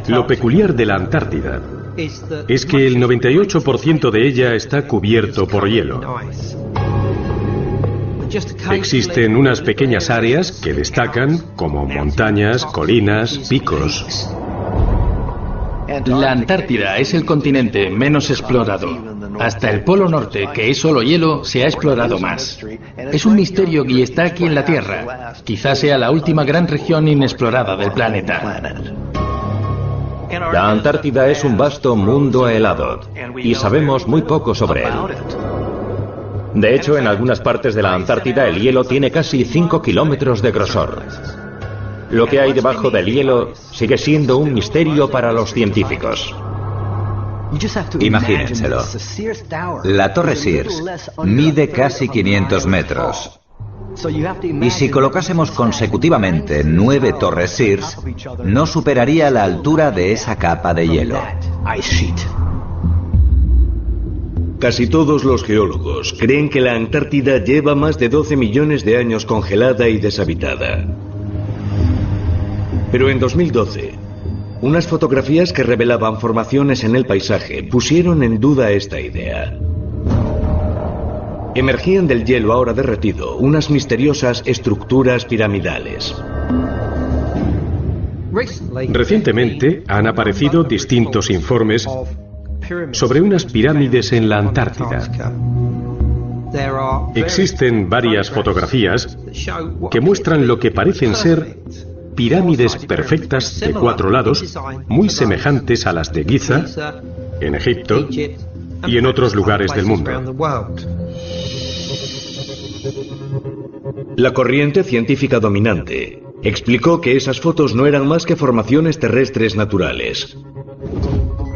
Lo peculiar de la Antártida es que el 98% de ella está cubierto por hielo. Existen unas pequeñas áreas que destacan como montañas, colinas, picos. La Antártida es el continente menos explorado. Hasta el Polo Norte, que es solo hielo, se ha explorado más. Es un misterio y está aquí en la Tierra. Quizás sea la última gran región inexplorada del planeta. La Antártida es un vasto mundo helado y sabemos muy poco sobre él. De hecho, en algunas partes de la Antártida el hielo tiene casi 5 kilómetros de grosor. Lo que hay debajo del hielo sigue siendo un misterio para los científicos. Imagínenselo. La Torre Sears mide casi 500 metros. Y si colocásemos consecutivamente 9 torres Sears, no superaría la altura de esa capa de hielo. Casi todos los geólogos creen que la Antártida lleva más de 12 millones de años congelada y deshabitada. Pero en 2012, unas fotografías que revelaban formaciones en el paisaje pusieron en duda esta idea. Emergían del hielo ahora derretido unas misteriosas estructuras piramidales. Recientemente han aparecido distintos informes sobre unas pirámides en la Antártida. Existen varias fotografías que muestran lo que parecen ser pirámides perfectas de 4 lados, muy semejantes a las de Giza, en Egipto y en otros lugares del mundo. La corriente científica dominante explicó que esas fotos no eran más que formaciones terrestres naturales.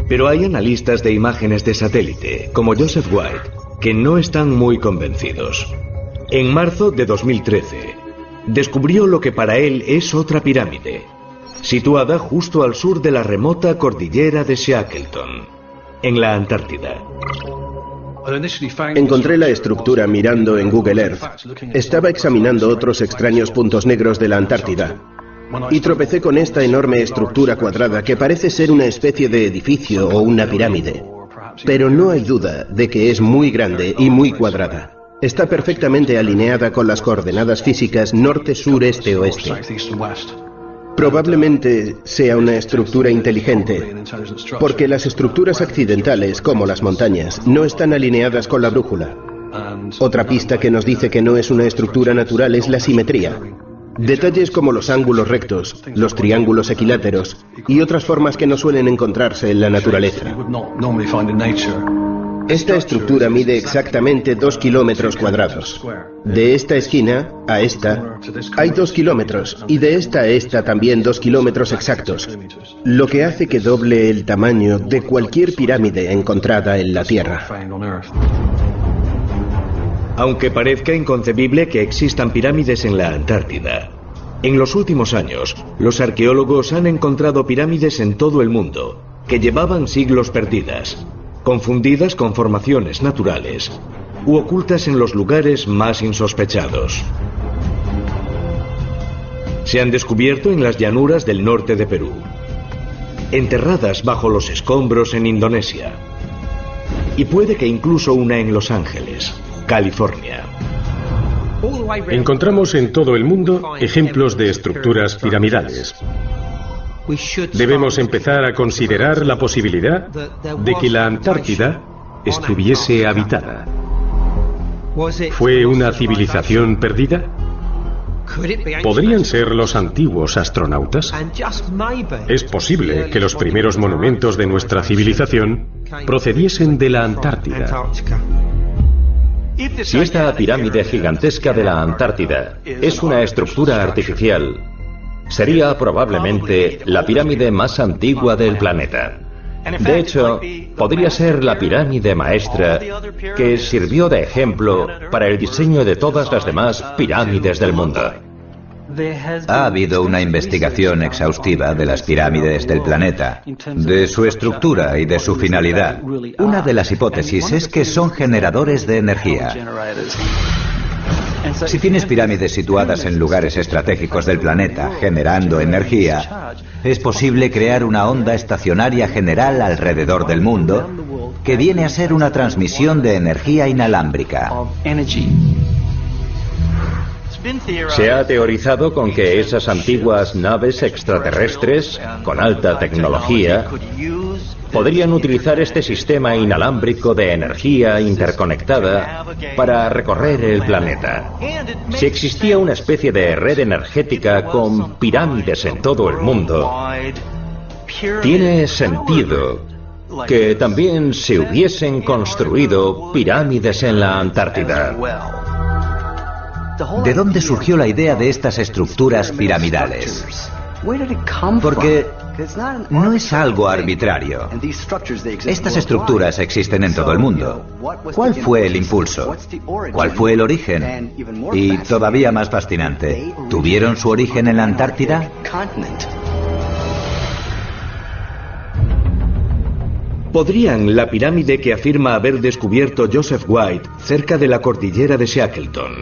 Pero hay analistas de imágenes de satélite, como Joseph White, que no están muy convencidos. En marzo de 2013, descubrió lo que para él es otra pirámide, situada justo al sur de la remota cordillera de Shackleton, en la Antártida. Encontré la estructura mirando en Google Earth. Estaba examinando otros extraños puntos negros de la Antártida y tropecé con esta enorme estructura cuadrada que parece ser una especie de edificio o una pirámide. Pero no hay duda de que es muy grande y muy cuadrada. Está perfectamente alineada con las coordenadas físicas norte, sur, este, oeste. Probablemente sea una estructura inteligente, porque las estructuras accidentales, como las montañas, no están alineadas con la brújula. Otra pista que nos dice que no es una estructura natural es la simetría. Detalles como los ángulos rectos, los triángulos equiláteros y otras formas que no suelen encontrarse en la naturaleza. Esta estructura mide exactamente 2 kilómetros cuadrados. De esta esquina a esta hay 2 kilómetros y de esta a esta también 2 kilómetros exactos, lo que hace que doble el tamaño de cualquier pirámide encontrada en la Tierra. Aunque parezca inconcebible que existan pirámides en la Antártida, en los últimos años, los arqueólogos han encontrado pirámides en todo el mundo que llevaban siglos perdidas, confundidas con formaciones naturales u ocultas en los lugares más insospechados. Se han descubierto en las llanuras del norte de Perú, enterradas bajo los escombros en Indonesia, y puede que incluso una en Los Ángeles, California. Encontramos en todo el mundo ejemplos de estructuras piramidales. Debemos empezar a considerar la posibilidad de que la Antártida estuviese habitada. ¿Fue una civilización perdida? ¿Podrían ser los antiguos astronautas? Es posible que los primeros monumentos de nuestra civilización procediesen de la Antártida. Si esta pirámide gigantesca de la Antártida es una estructura artificial, sería probablemente la pirámide más antigua del planeta. De hecho, podría ser la pirámide maestra que sirvió de ejemplo para el diseño de todas las demás pirámides del mundo. Ha habido una investigación exhaustiva de las pirámides del planeta, de su estructura y de su finalidad. Una de las hipótesis es que son generadores de energía. Si tienes pirámides situadas en lugares estratégicos del planeta generando energía, es posible crear una onda estacionaria general alrededor del mundo que viene a ser una transmisión de energía inalámbrica. Se ha teorizado con que esas antiguas naves extraterrestres, con alta tecnología, podrían utilizar este sistema inalámbrico de energía interconectada para recorrer el planeta. Si existía una especie de red energética con pirámides en todo el mundo, tiene sentido que también se hubiesen construido pirámides en la Antártida. ¿De dónde surgió la idea de estas estructuras piramidales? Porque no es algo arbitrario. Estas estructuras existen en todo el mundo. ¿Cuál fue el impulso? ¿Cuál fue el origen? Y todavía más fascinante, ¿tuvieron su origen en la Antártida? ¿Podrían la pirámide que afirma haber descubierto Joseph White cerca de la cordillera de Shackleton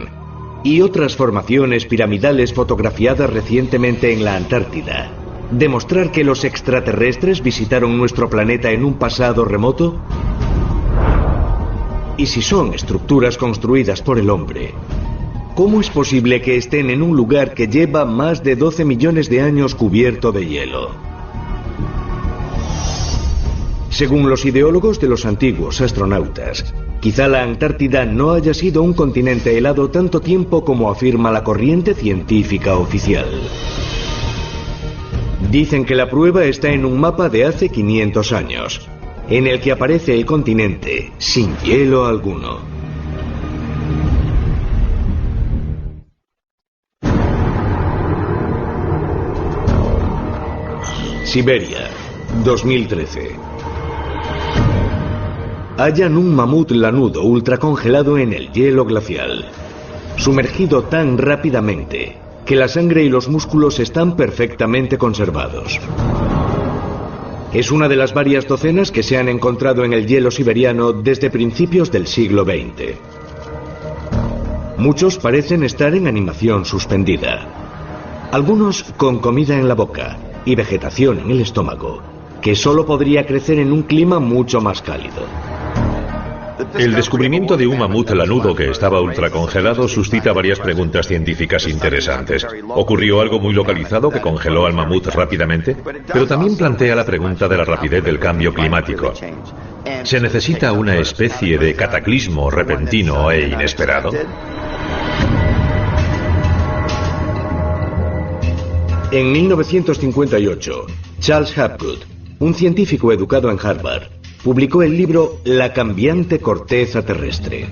y otras formaciones piramidales fotografiadas recientemente en la Antártida demostrar que los extraterrestres visitaron nuestro planeta en un pasado remoto? Y si son estructuras construidas por el hombre, ¿cómo es posible que estén en un lugar que lleva más de 12 millones de años cubierto de hielo? Según los ideólogos de los antiguos astronautas, quizá la Antártida no haya sido un continente helado tanto tiempo como afirma la corriente científica oficial. Dicen que la prueba está en un mapa de hace 500 años, en el que aparece el continente sin hielo alguno. Siberia, 2013. Hallan un mamut lanudo ultracongelado en el hielo glacial, sumergido tan rápidamente que la sangre y los músculos están perfectamente conservados. Es una de las varias docenas que se han encontrado en el hielo siberiano desde principios del siglo XX. Muchos parecen estar en animación suspendida, algunos con comida en la boca y vegetación en el estómago, que solo podría crecer en un clima mucho más cálido. El descubrimiento de un mamut lanudo que estaba ultracongelado suscita varias preguntas científicas interesantes. ¿Ocurrió algo muy localizado que congeló al mamut rápidamente? Pero también plantea la pregunta de la rapidez del cambio climático. ¿Se necesita una especie de cataclismo repentino e inesperado? En 1958, Charles Hapgood, un científico educado en Harvard, publicó el libro La cambiante corteza terrestre.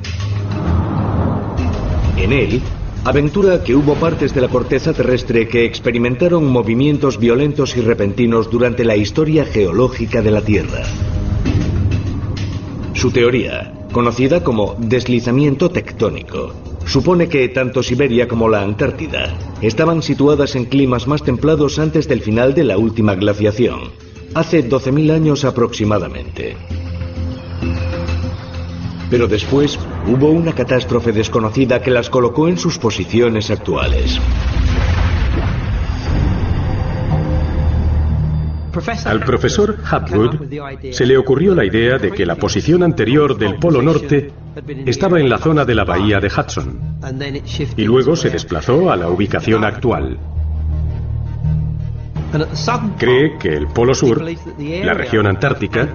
En él, aventura que hubo partes de la corteza terrestre que experimentaron movimientos violentos y repentinos durante la historia geológica de la Tierra. Su teoría, conocida como deslizamiento tectónico, supone que tanto Siberia como la Antártida estaban situadas en climas más templados antes del final de la última glaciación, hace 12.000 años aproximadamente. Pero después hubo una catástrofe desconocida que las colocó en sus posiciones actuales. Al profesor Hapgood se le ocurrió la idea de que la posición anterior del Polo Norte estaba en la zona de la bahía de Hudson y luego se desplazó a la ubicación actual. Cree que el Polo Sur, la región antártica,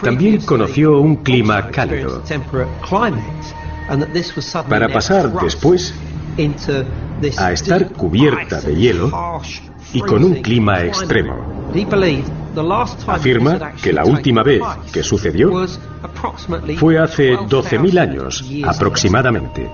también conoció un clima cálido, para pasar después a estar cubierta de hielo y con un clima extremo. Afirma que la última vez que sucedió fue hace 12.000 años aproximadamente.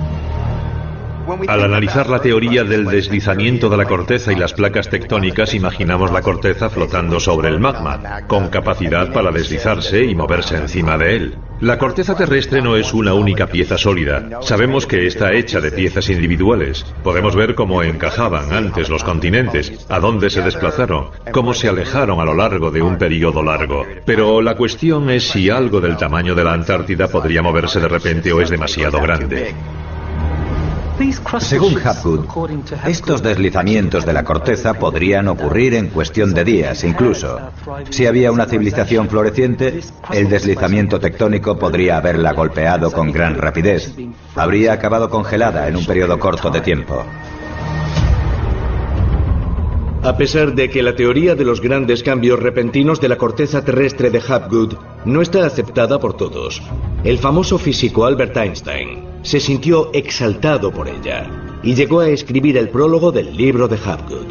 Al analizar la teoría del deslizamiento de la corteza y las placas tectónicas, imaginamos la corteza flotando sobre el magma, con capacidad para deslizarse y moverse encima de él. La corteza terrestre no es una única pieza sólida. Sabemos que está hecha de piezas individuales. Podemos ver cómo encajaban antes los continentes, a dónde se desplazaron, cómo se alejaron a lo largo de un periodo largo. Pero la cuestión es si algo del tamaño de la Antártida podría moverse de repente o es demasiado grande. Según Hapgood, estos deslizamientos de la corteza podrían ocurrir en cuestión de días incluso. Si había una civilización floreciente, el deslizamiento tectónico podría haberla golpeado con gran rapidez. Habría acabado congelada en un periodo corto de tiempo. A pesar de que la teoría de los grandes cambios repentinos de la corteza terrestre de Hapgood no está aceptada por todos, el famoso físico Albert Einstein se sintió exaltado por ella y llegó a escribir el prólogo del libro de Hapgood.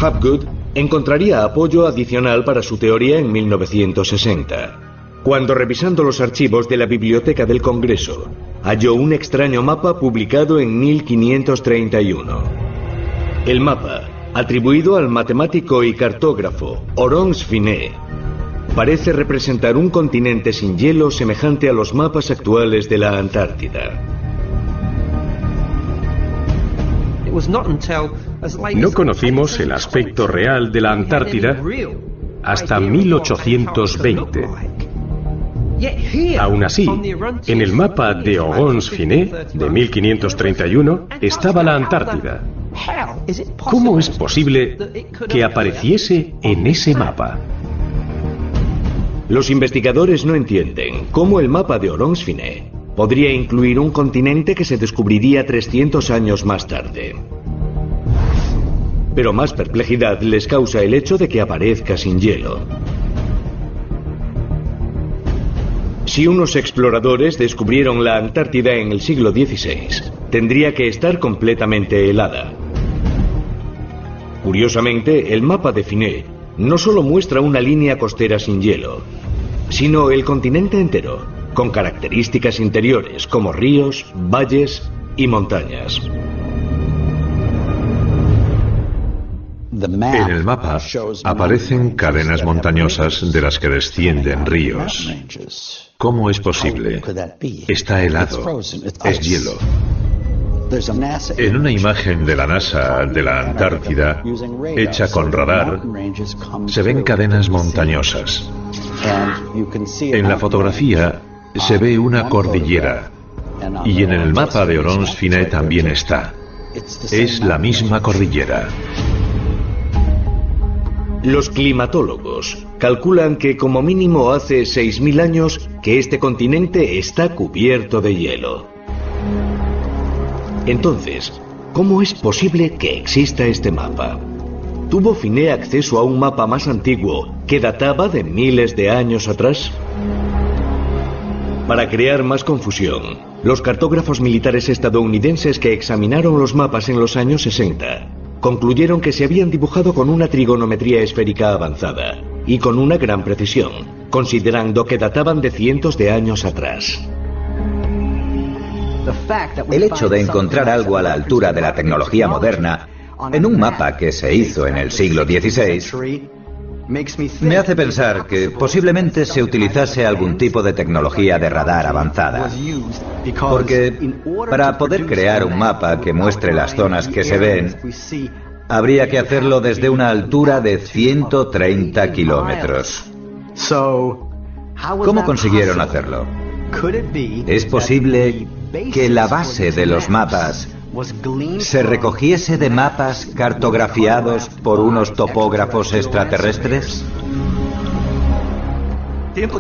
Hapgood encontraría apoyo adicional para su teoría en 1960, cuando revisando los archivos de la Biblioteca del Congreso, halló un extraño mapa publicado en 1531. El mapa, atribuido al matemático y cartógrafo Oronce Finet, parece representar un continente sin hielo semejante a los mapas actuales de la Antártida. No conocimos el aspecto real de la Antártida hasta 1820. Aún así, en el mapa de Oronce Finet de 1531 estaba la Antártida. ¿Cómo es posible que apareciese en ese mapa? Los investigadores no entienden cómo el mapa de Oronce Finet podría incluir un continente que se descubriría 300 años más tarde. Pero más perplejidad les causa el hecho de que aparezca sin hielo. Si unos exploradores descubrieron la Antártida en el siglo XVI, tendría que estar completamente helada. Curiosamente, el mapa de Finet no solo muestra una línea costera sin hielo, sino el continente entero, con características interiores como ríos, valles y montañas. En el mapa aparecen cadenas montañosas de las que descienden ríos. ¿Cómo es posible? Está helado, es hielo. En una imagen de la NASA de la Antártida, hecha con radar, se ven cadenas montañosas. En la fotografía se ve una cordillera, y en el mapa de Orons-Fine también está. Es la misma cordillera. Los climatólogos calculan que como mínimo hace 6.000 años que este continente está cubierto de hielo. Entonces, ¿cómo es posible que exista este mapa? ¿Tuvo Fine acceso a un mapa más antiguo que databa de miles de años atrás? Para crear más confusión, los cartógrafos militares estadounidenses que examinaron los mapas en los años 60 concluyeron que se habían dibujado con una trigonometría esférica avanzada y con una gran precisión, considerando que databan de cientos de años atrás. El hecho de encontrar algo a la altura de la tecnología moderna en un mapa que se hizo en el siglo XVI me hace pensar que posiblemente se utilizase algún tipo de tecnología de radar avanzada. Porque para poder crear un mapa que muestre las zonas que se ven, habría que hacerlo desde una altura de 130 kilómetros. ¿Cómo consiguieron hacerlo? ¿Es posible que la base de los mapas se recogiese de mapas cartografiados por unos topógrafos extraterrestres?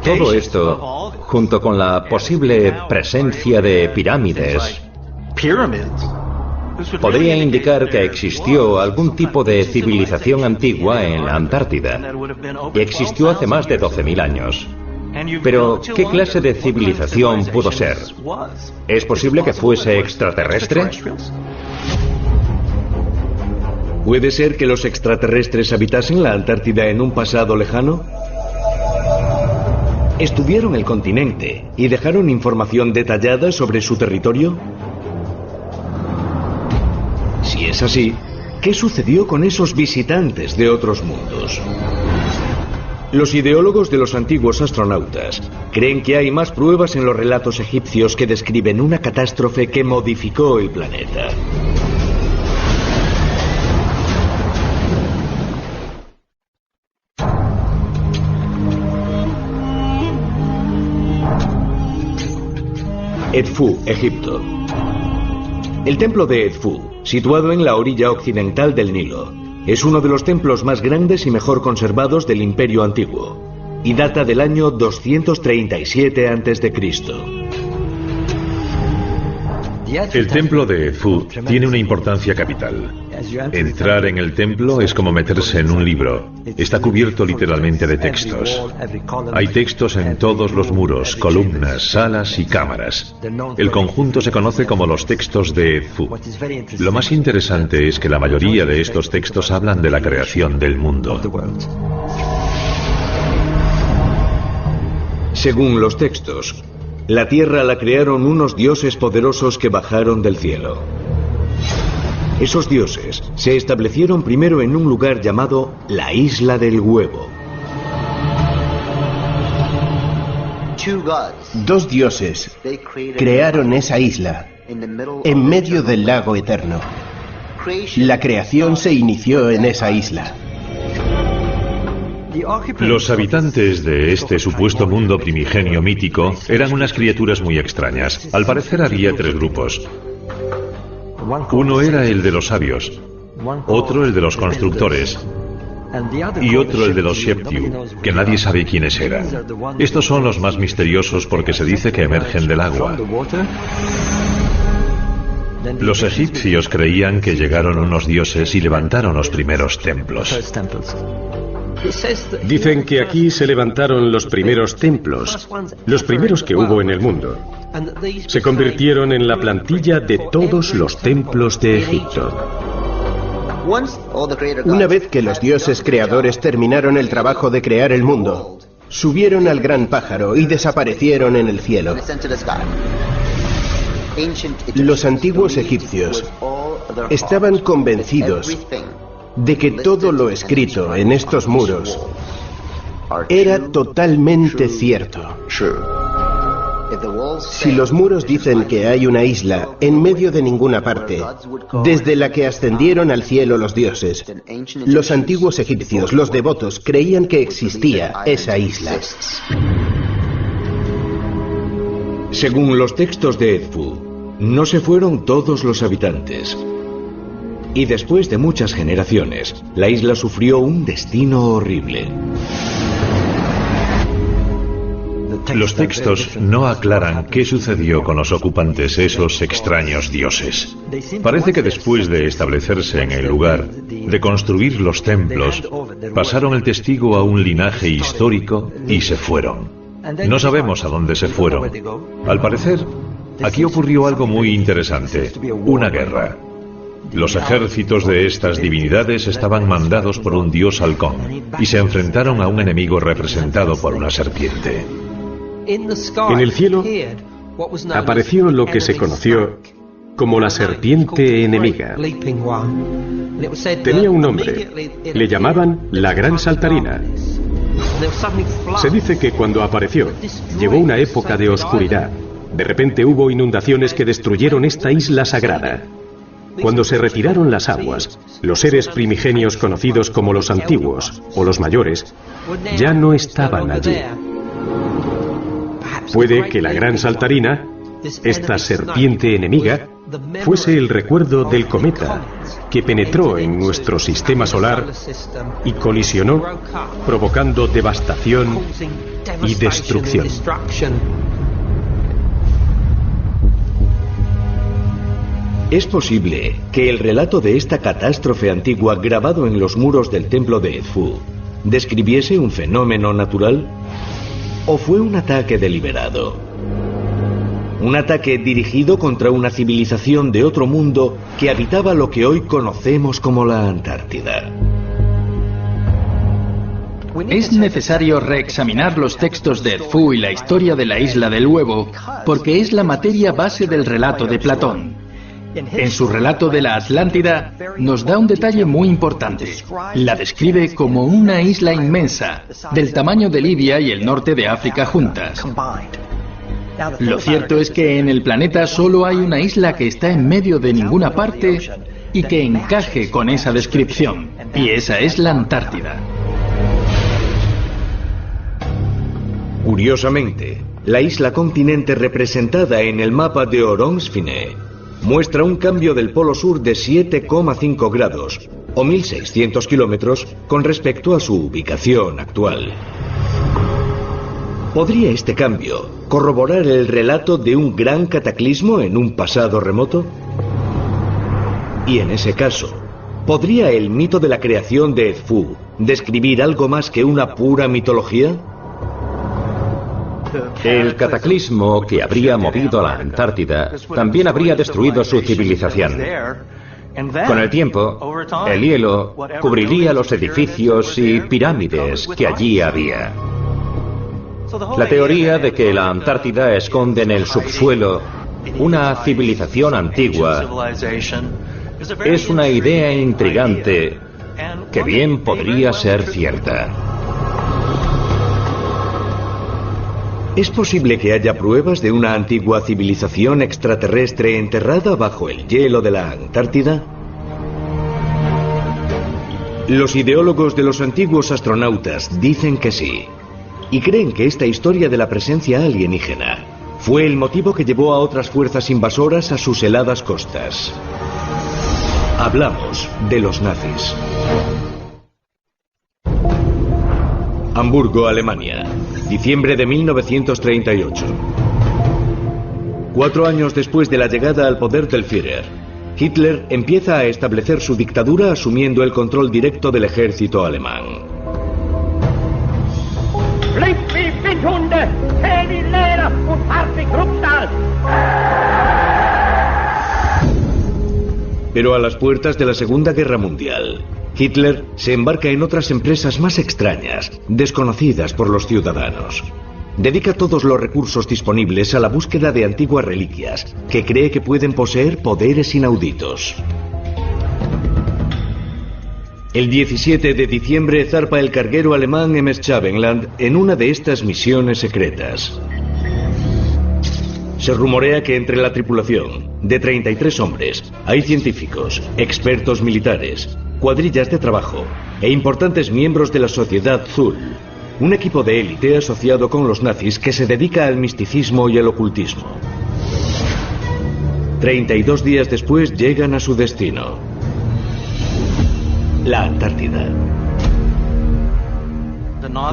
Todo esto, junto con la posible presencia de pirámides, podría indicar que existió algún tipo de civilización antigua en la Antártida, y existió hace más de 12.000 años. Pero, ¿qué clase de civilización pudo ser? ¿Es posible que fuese extraterrestre? ¿Puede ser que los extraterrestres habitasen la Antártida en un pasado lejano? ¿Estudiaron el continente y dejaron información detallada sobre su territorio? Si es así, ¿qué sucedió con esos visitantes de otros mundos? Los ideólogos de los antiguos astronautas creen que hay más pruebas en los relatos egipcios que describen una catástrofe que modificó el planeta. Edfú, Egipto. El templo de Edfú, situado en la orilla occidental del Nilo, es uno de los templos más grandes y mejor conservados del Imperio Antiguo, y data del año 237 a.C. El templo de Edfú tiene una importancia capital. Entrar en el templo es como meterse en un libro. Está cubierto literalmente de textos. Hay textos en todos los muros, columnas, salas y cámaras. El conjunto se conoce como los textos de Edfú. Lo más interesante es que la mayoría de estos textos hablan de la creación del mundo. Según los textos, la tierra la crearon unos dioses poderosos que bajaron del cielo. Esos dioses se establecieron primero en un lugar llamado la Isla del Huevo. Dos dioses crearon esa isla en medio del lago eterno. La creación se inició en esa isla. Los habitantes de este supuesto mundo primigenio mítico eran unas criaturas muy extrañas. Al parecer había tres grupos. Uno era el de los sabios, otro el de los constructores y otro el de los Sheptiu, que nadie sabe quiénes eran. Estos son los más misteriosos porque se dice que emergen del agua. Los egipcios creían que llegaron unos dioses y levantaron los primeros templos. Dicen que aquí se levantaron los primeros templos, los primeros que hubo en el mundo. Se convirtieron en la plantilla de todos los templos de Egipto. Una vez que los dioses creadores terminaron el trabajo de crear el mundo, subieron al gran pájaro y desaparecieron en el cielo. Los antiguos egipcios estaban convencidos de que todo lo escrito en estos muros era totalmente cierto. Si los muros dicen que hay una isla en medio de ninguna parte, desde la que ascendieron al cielo los dioses, los antiguos egipcios, los devotos, creían que existía esa isla. Según los textos de Edfu, no se fueron todos los habitantes. Y después de muchas generaciones, la isla sufrió un destino horrible. Los textos no aclaran qué sucedió con los ocupantes, esos extraños dioses. Parece que después de establecerse en el lugar, de construir los templos, pasaron el testigo a un linaje histórico y se fueron. No sabemos a dónde se fueron. Al parecer, aquí ocurrió algo muy interesante, una guerra. Los ejércitos de estas divinidades estaban mandados por un dios halcón y se enfrentaron a un enemigo representado por una serpiente. En el cielo apareció lo que se conoció como la serpiente enemiga. Tenía un nombre, le llamaban la Gran Saltarina. Se dice que cuando apareció, llegó una época de oscuridad. De repente hubo inundaciones que destruyeron esta isla sagrada. Cuando se retiraron las aguas, los seres primigenios conocidos como los antiguos o los mayores ya no estaban allí. Puede que la Gran Saltarina, esta serpiente enemiga, fuese el recuerdo del cometa que penetró en nuestro sistema solar y colisionó, provocando devastación y destrucción. ¿Es posible que el relato de esta catástrofe antigua grabado en los muros del templo de Edfu describiese un fenómeno natural? ¿O fue un ataque deliberado? Un ataque dirigido contra una civilización de otro mundo que habitaba lo que hoy conocemos como la Antártida. Es necesario reexaminar los textos de Edfu y la historia de la isla del huevo, porque es la materia base del relato de Platón. En su relato de la Atlántida nos da un detalle muy importante. La describe como una isla inmensa, del tamaño de Libia y el norte de África juntas. Lo cierto es que en el planeta solo hay una isla que está en medio de ninguna parte y que encaje con esa descripción, y esa es la Antártida. Curiosamente, la isla continente representada en el mapa de Oronsfine muestra un cambio del polo sur de 7,5 grados, o 1.600 kilómetros, con respecto a su ubicación actual. ¿Podría este cambio corroborar el relato de un gran cataclismo en un pasado remoto? Y en ese caso, ¿podría el mito de la creación de Edfu describir algo más que una pura mitología? El cataclismo que habría movido a la Antártida también habría destruido su civilización. Con el tiempo, el hielo cubriría los edificios y pirámides que allí había. La teoría de que la Antártida esconde en el subsuelo una civilización antigua es una idea intrigante que bien podría ser cierta. ¿Es posible que haya pruebas de una antigua civilización extraterrestre enterrada bajo el hielo de la Antártida? Los ideólogos de los antiguos astronautas dicen que sí, y creen que esta historia de la presencia alienígena fue el motivo que llevó a otras fuerzas invasoras a sus heladas costas. Hablamos de los nazis. Hamburgo, Alemania, diciembre de 1938. 4 años después de la llegada al poder del Führer, Hitler empieza a establecer su dictadura asumiendo el control directo del ejército alemán. Pero a las puertas de la Segunda Guerra Mundial, Hitler se embarca en otras empresas más extrañas, desconocidas por los ciudadanos. Dedica todos los recursos disponibles a la búsqueda de antiguas reliquias, que cree que pueden poseer poderes inauditos. El 17 de diciembre zarpa el carguero alemán Emschavenland en una de estas misiones secretas. Se rumorea que entre la tripulación, de 33 hombres, hay científicos, expertos militares, cuadrillas de trabajo e importantes miembros de la Sociedad Thule, un equipo de élite asociado con los nazis que se dedica al misticismo y al ocultismo. 32 días después llegan a su destino: la Antártida.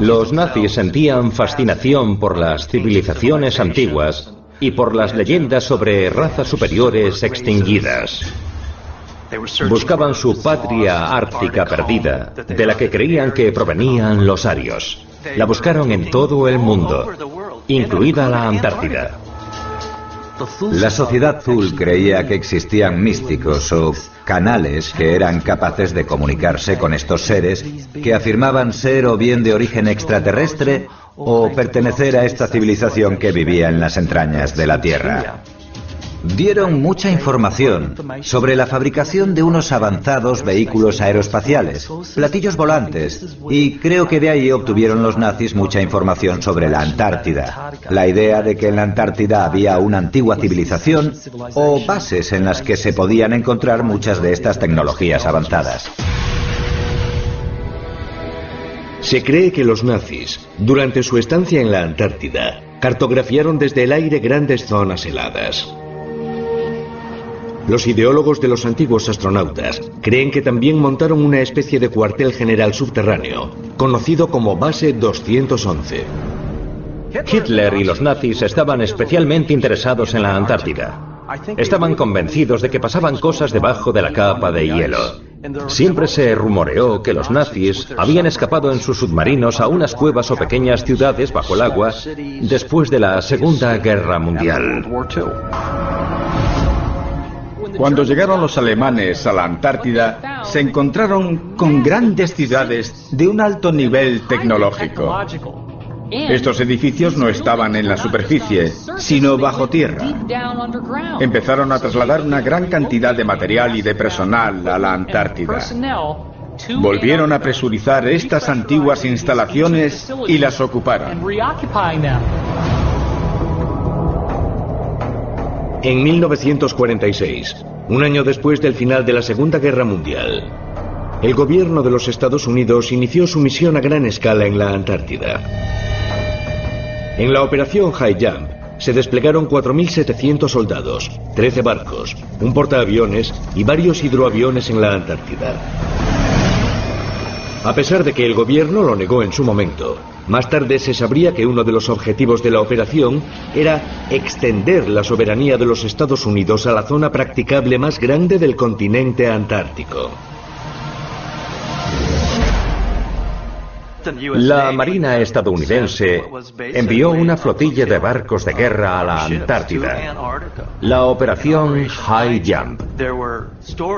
Los nazis sentían fascinación por las civilizaciones antiguas y por las leyendas sobre razas superiores extinguidas. Buscaban su patria ártica perdida, de la que creían que provenían los arios. La buscaron en todo el mundo, incluida la Antártida. La sociedad Thule creía que existían místicos o canales que eran capaces de comunicarse con estos seres que afirmaban ser o bien de origen extraterrestre o pertenecer a esta civilización que vivía en las entrañas de la Tierra. Dieron mucha información sobre la fabricación de unos avanzados vehículos aeroespaciales, platillos volantes, y creo que de ahí obtuvieron los nazis mucha información sobre la Antártida. La idea de que en la Antártida había una antigua civilización o bases en las que se podían encontrar muchas de estas tecnologías avanzadas. Se cree que los nazis, durante su estancia en la Antártida, cartografiaron desde el aire grandes zonas heladas. Los ideólogos de los antiguos astronautas creen que también montaron una especie de cuartel general subterráneo, conocido como Base 211. Hitler y los nazis estaban especialmente interesados en la Antártida. Estaban convencidos de que pasaban cosas debajo de la capa de hielo. Siempre se rumoreó que los nazis habían escapado en sus submarinos a unas cuevas o pequeñas ciudades bajo el agua después de la Segunda Guerra Mundial. Cuando llegaron los alemanes a la Antártida, se encontraron con grandes ciudades de un alto nivel tecnológico. Estos edificios no estaban en la superficie, sino bajo tierra. Empezaron a trasladar una gran cantidad de material y de personal a la Antártida. Volvieron a presurizar estas antiguas instalaciones y las ocuparon. En 1946, un año después del final de la Segunda Guerra Mundial, el gobierno de los Estados Unidos inició su misión a gran escala en la Antártida. En la operación High Jump se desplegaron 4.700 soldados, 13 barcos, un portaaviones y varios hidroaviones en la Antártida. A pesar de que el gobierno lo negó en su momento, más tarde se sabría que uno de los objetivos de la operación era extender la soberanía de los Estados Unidos a la zona practicable más grande del continente antártico. La Marina estadounidense envió una flotilla de barcos de guerra a la Antártida, la operación High Jump.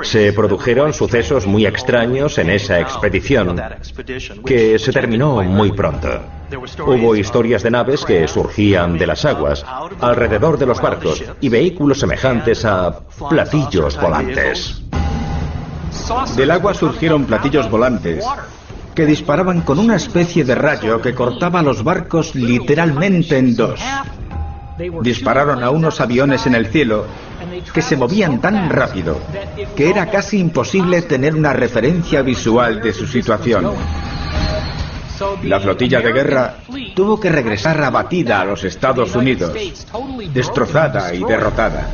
Se produjeron sucesos muy extraños en esa expedición, que se terminó muy pronto. Hubo historias de naves que surgían de las aguas, alrededor de los barcos, y vehículos semejantes a platillos volantes. Del agua surgieron platillos volantes que disparaban con una especie de rayo que cortaba los barcos literalmente en dos. Dispararon a unos aviones en el cielo que se movían tan rápido que era casi imposible tener una referencia visual de su situación. La flotilla de guerra tuvo que regresar abatida a los Estados Unidos, destrozada y derrotada.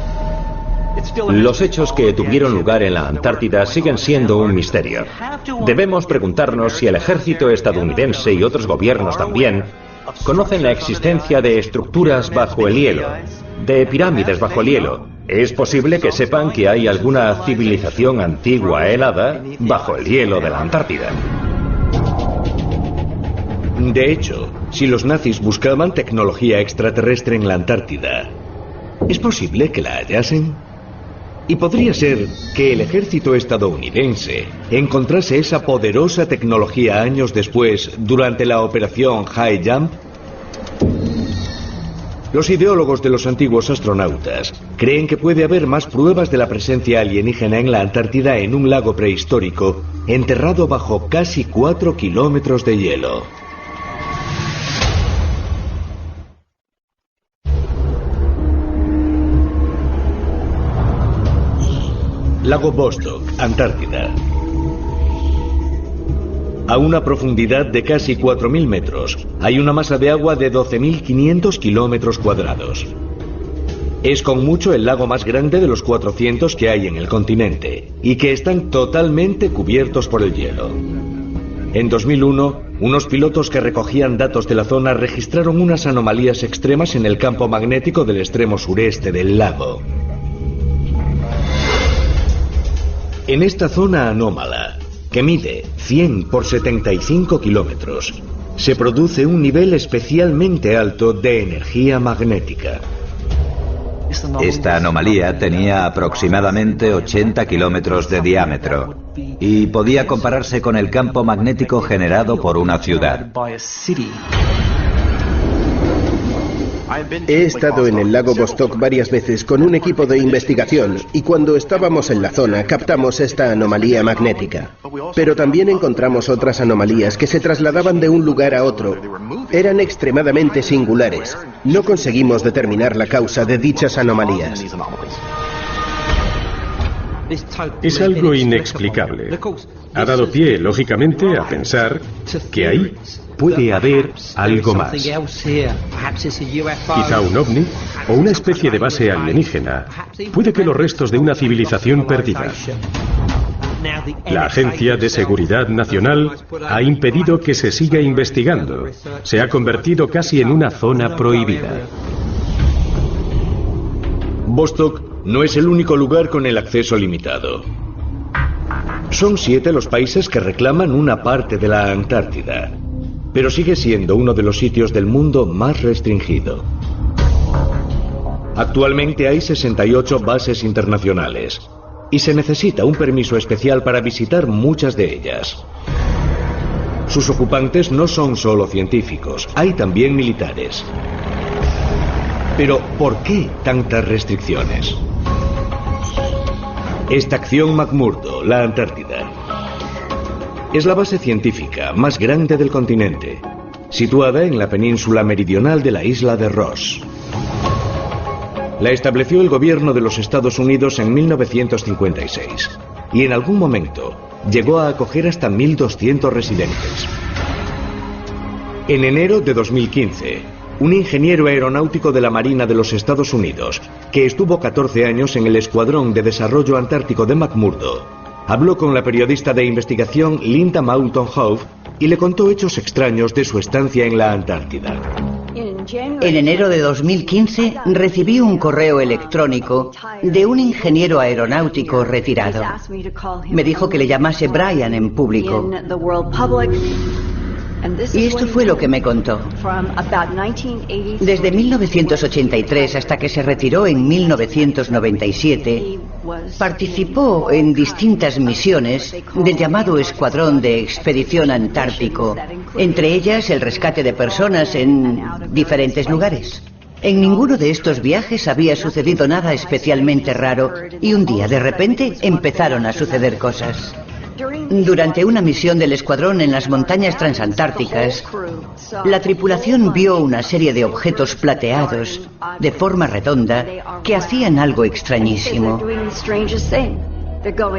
Los hechos que tuvieron lugar en la Antártida siguen siendo un misterio. Debemos preguntarnos si el ejército estadounidense y otros gobiernos también conocen la existencia de estructuras bajo el hielo, de pirámides bajo el hielo. Es posible que sepan que hay alguna civilización antigua helada bajo el hielo de la Antártida. De hecho, si los nazis buscaban tecnología extraterrestre en la Antártida, ¿es posible que la hallasen? Y podría ser que el ejército estadounidense encontrase esa poderosa tecnología años después durante la operación High Jump. Los ideólogos de los antiguos astronautas creen que puede haber más pruebas de la presencia alienígena en la Antártida en un lago prehistórico enterrado bajo casi 4 kilómetros de hielo. Lago Vostok, Antártida. A una profundidad de casi 4.000 metros, hay una masa de agua de 12.500 kilómetros cuadrados. Es con mucho el lago más grande de los 400 que hay en el continente, y que están totalmente cubiertos por el hielo. En 2001, unos pilotos que recogían datos de la zona registraron unas anomalías extremas en el campo magnético del extremo sureste del lago. En esta zona anómala, que mide 100 por 75 kilómetros, se produce un nivel especialmente alto de energía magnética. Esta anomalía tenía aproximadamente 80 kilómetros de diámetro y podía compararse con el campo magnético generado por una ciudad. He estado en el lago Vostok varias veces con un equipo de investigación y cuando estábamos en la zona captamos esta anomalía magnética. Pero también encontramos otras anomalías que se trasladaban de un lugar a otro. Eran extremadamente singulares. No conseguimos determinar la causa de dichas anomalías. Es algo inexplicable. Ha dado pie, lógicamente, a pensar que ahí puede haber algo más. Quizá un ovni o una especie de base alienígena. Puede que los restos de una civilización perdida. La Agencia de Seguridad Nacional ha impedido que se siga investigando. Se ha convertido casi en una zona prohibida. Vostok no es el único lugar con el acceso limitado. Son 7 los países que reclaman una parte de la Antártida, pero sigue siendo uno de los sitios del mundo más restringido. Actualmente hay 68 bases internacionales y se necesita un permiso especial para visitar muchas de ellas. Sus ocupantes no son solo científicos, hay también militares. Pero, ¿por qué tantas restricciones? Estación McMurdo, la Antártida. Es la base científica más grande del continente, situada en la península meridional de la isla de Ross. La estableció el gobierno de los Estados Unidos en 1956 y en algún momento llegó a acoger hasta 1.200 residentes. En enero de 2015, un ingeniero aeronáutico de la Marina de los Estados Unidos, que estuvo 14 años en el Escuadrón de Desarrollo Antártico de McMurdo, habló con la periodista de investigación Linda Moulton Howe y le contó hechos extraños de su estancia en la Antártida. En enero de 2015 recibí un correo electrónico de un ingeniero aeronáutico retirado. Me dijo que le llamase Brian en público. Y esto fue lo que me contó. Desde 1983 hasta que se retiró en 1997, participó en distintas misiones del llamado Escuadrón de Expedición Antártico, entre ellas el rescate de personas en diferentes lugares. En ninguno de estos viajes había sucedido nada especialmente raro y un día de repente empezaron a suceder cosas. Durante una misión del escuadrón en las montañas transantárticas, la tripulación vio una serie de objetos plateados de forma redonda que hacían algo extrañísimo.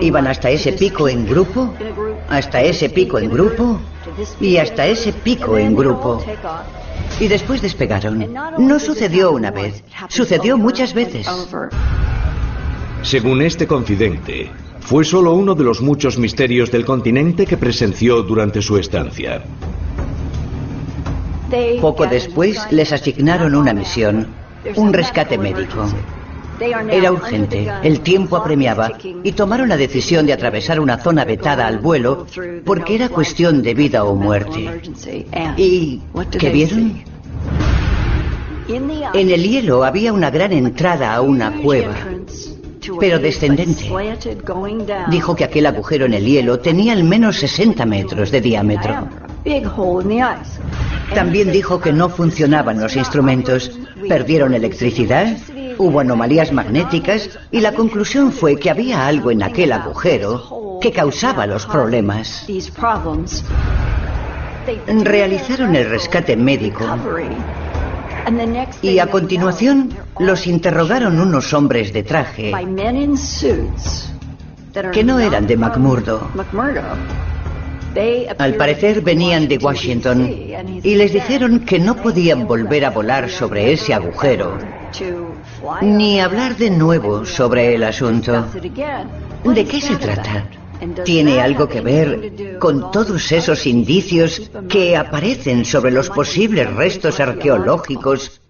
Iban hasta ese pico en grupo, hasta ese pico en grupo y hasta ese pico en grupo. Y después despegaron. No sucedió una vez, sucedió muchas veces. Según este confidente, fue solo uno de los muchos misterios del continente que presenció durante su estancia. Poco después les asignaron una misión, un rescate médico. Era urgente, el tiempo apremiaba y tomaron la decisión de atravesar una zona vetada al vuelo porque era cuestión de vida o muerte. ¿Y qué vieron? En el hielo había una gran entrada a una cueva. pero descendente. Dijo que aquel agujero en el hielo tenía al menos 60 metros de diámetro. También dijo que no funcionaban los instrumentos, perdieron electricidad, hubo anomalías magnéticas y la conclusión fue que había algo en aquel agujero que causaba los problemas. Realizaron el rescate médico y a continuación los interrogaron unos hombres de traje que no eran de McMurdo. Al parecer venían de Washington y les dijeron que no podían volver a volar sobre ese agujero ni hablar de nuevo sobre el asunto. ¿De qué se trata? ¿Tiene algo que ver con todos esos indicios que aparecen sobre los posibles restos arqueológicos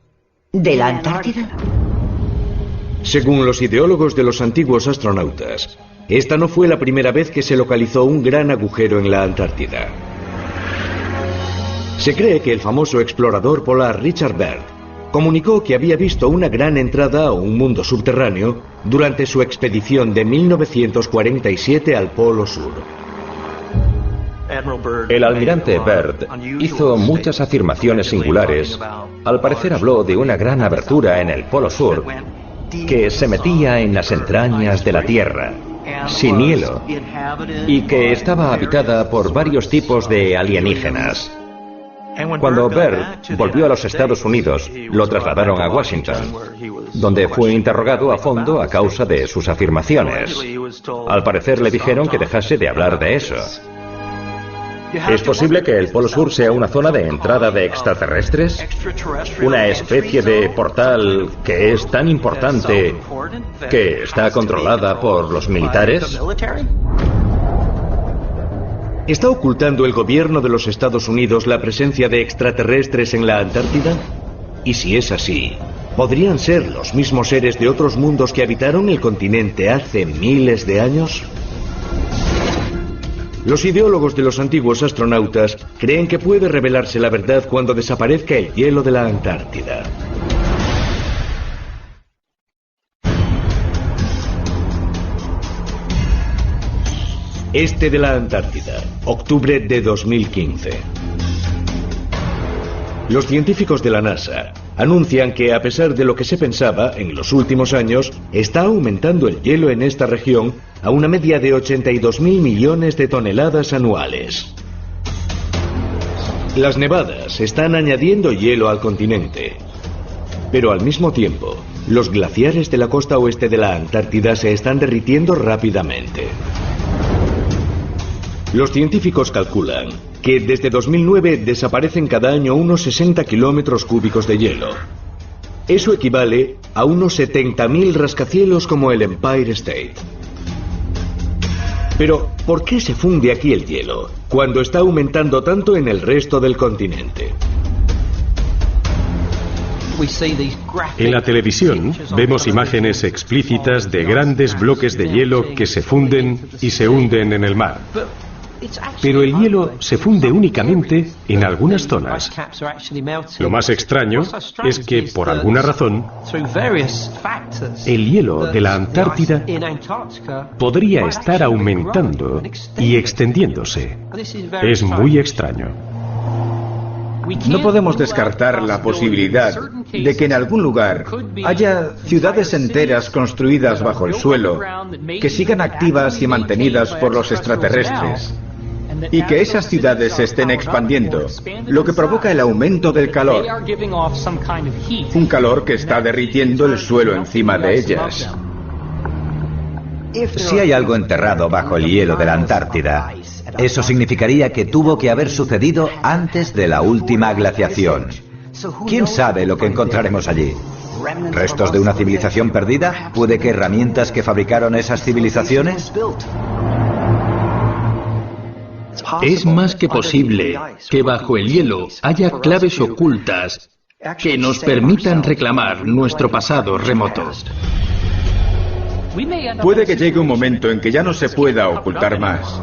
de la Antártida? Según los ideólogos de los antiguos astronautas, esta no fue la primera vez que se localizó un gran agujero en la Antártida. Se cree que el famoso explorador polar Richard Byrd comunicó que había visto una gran entrada a un mundo subterráneo durante su expedición de 1947 al Polo Sur. El almirante Byrd hizo muchas afirmaciones singulares. Al parecer habló de una gran abertura en el Polo Sur que se metía en las entrañas de la Tierra, sin hielo, y que estaba habitada por varios tipos de alienígenas. Cuando Byrd volvió a los Estados Unidos, lo trasladaron a Washington, donde fue interrogado a fondo a causa de sus afirmaciones. Al parecer le dijeron que dejase de hablar de eso. ¿Es posible que el Polo Sur sea una zona de entrada de extraterrestres? ¿Una especie de portal que es tan importante que está controlada por los militares? ¿Está ocultando el gobierno de los Estados Unidos la presencia de extraterrestres en la Antártida? Y si es así, ¿podrían ser los mismos seres de otros mundos que habitaron el continente hace miles de años? Los ideólogos de los antiguos astronautas creen que puede revelarse la verdad cuando desaparezca el hielo de la Antártida. Este de la Antártida, octubre de 2015. Los científicos de la NASA anuncian que, a pesar de lo que se pensaba en los últimos años, está aumentando el hielo en esta región a una media de 82.000 millones de toneladas anuales. Las nevadas están añadiendo hielo al continente, pero al mismo tiempo, los glaciares de la costa oeste de la Antártida se están derritiendo rápidamente. Los científicos calculan que desde 2009 desaparecen cada año unos 60 kilómetros cúbicos de hielo. Eso equivale a unos 70.000 rascacielos como el Empire State. Pero, ¿por qué se funde aquí el hielo cuando está aumentando tanto en el resto del continente? En la televisión vemos imágenes explícitas de grandes bloques de hielo que se funden y se hunden en el mar. Pero el hielo se funde únicamente en algunas zonas. Lo más extraño es que, por alguna razón, el hielo de la Antártida podría estar aumentando y extendiéndose. Es muy extraño. No podemos descartar la posibilidad de que en algún lugar haya ciudades enteras construidas bajo el suelo que sigan activas y mantenidas por los extraterrestres, y que esas ciudades se estén expandiendo, lo que provoca el aumento del calor, un calor que está derritiendo el suelo encima de ellas. Si hay algo enterrado bajo el hielo de la Antártida, eso significaría que tuvo que haber sucedido antes de la última glaciación. ¿Quién sabe lo que encontraremos allí? ¿Restos de una civilización perdida? ¿Puede que herramientas que fabricaron esas civilizaciones? Es más que posible que bajo el hielo haya claves ocultas que nos permitan reclamar nuestro pasado remoto. Puede que llegue un momento en que ya no se pueda ocultar más.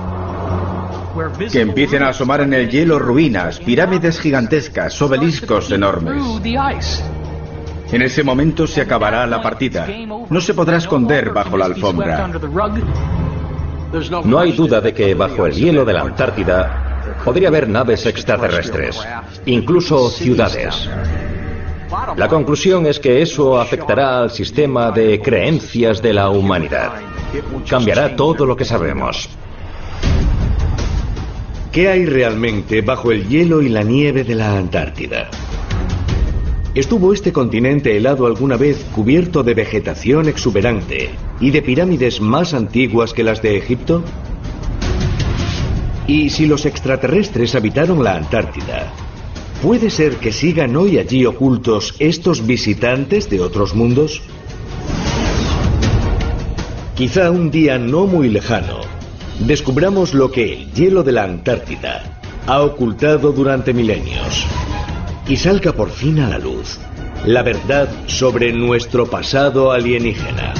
Que empiecen a asomar en el hielo ruinas, pirámides gigantescas, obeliscos enormes. En ese momento se acabará la partida. No se podrá esconder bajo la alfombra. No hay duda de que bajo el hielo de la Antártida podría haber naves extraterrestres, incluso ciudades. La conclusión es que eso afectará al sistema de creencias de la humanidad. Cambiará todo lo que sabemos. ¿Qué hay realmente bajo el hielo y la nieve de la Antártida? ¿Estuvo este continente helado alguna vez cubierto de vegetación exuberante y de pirámides más antiguas que las de Egipto? Y si los extraterrestres habitaron la Antártida, ¿puede ser que sigan hoy allí ocultos estos visitantes de otros mundos? Quizá un día no muy lejano descubramos lo que el hielo de la Antártida ha ocultado durante milenios y salga por fin a la luz la verdad sobre nuestro pasado alienígena.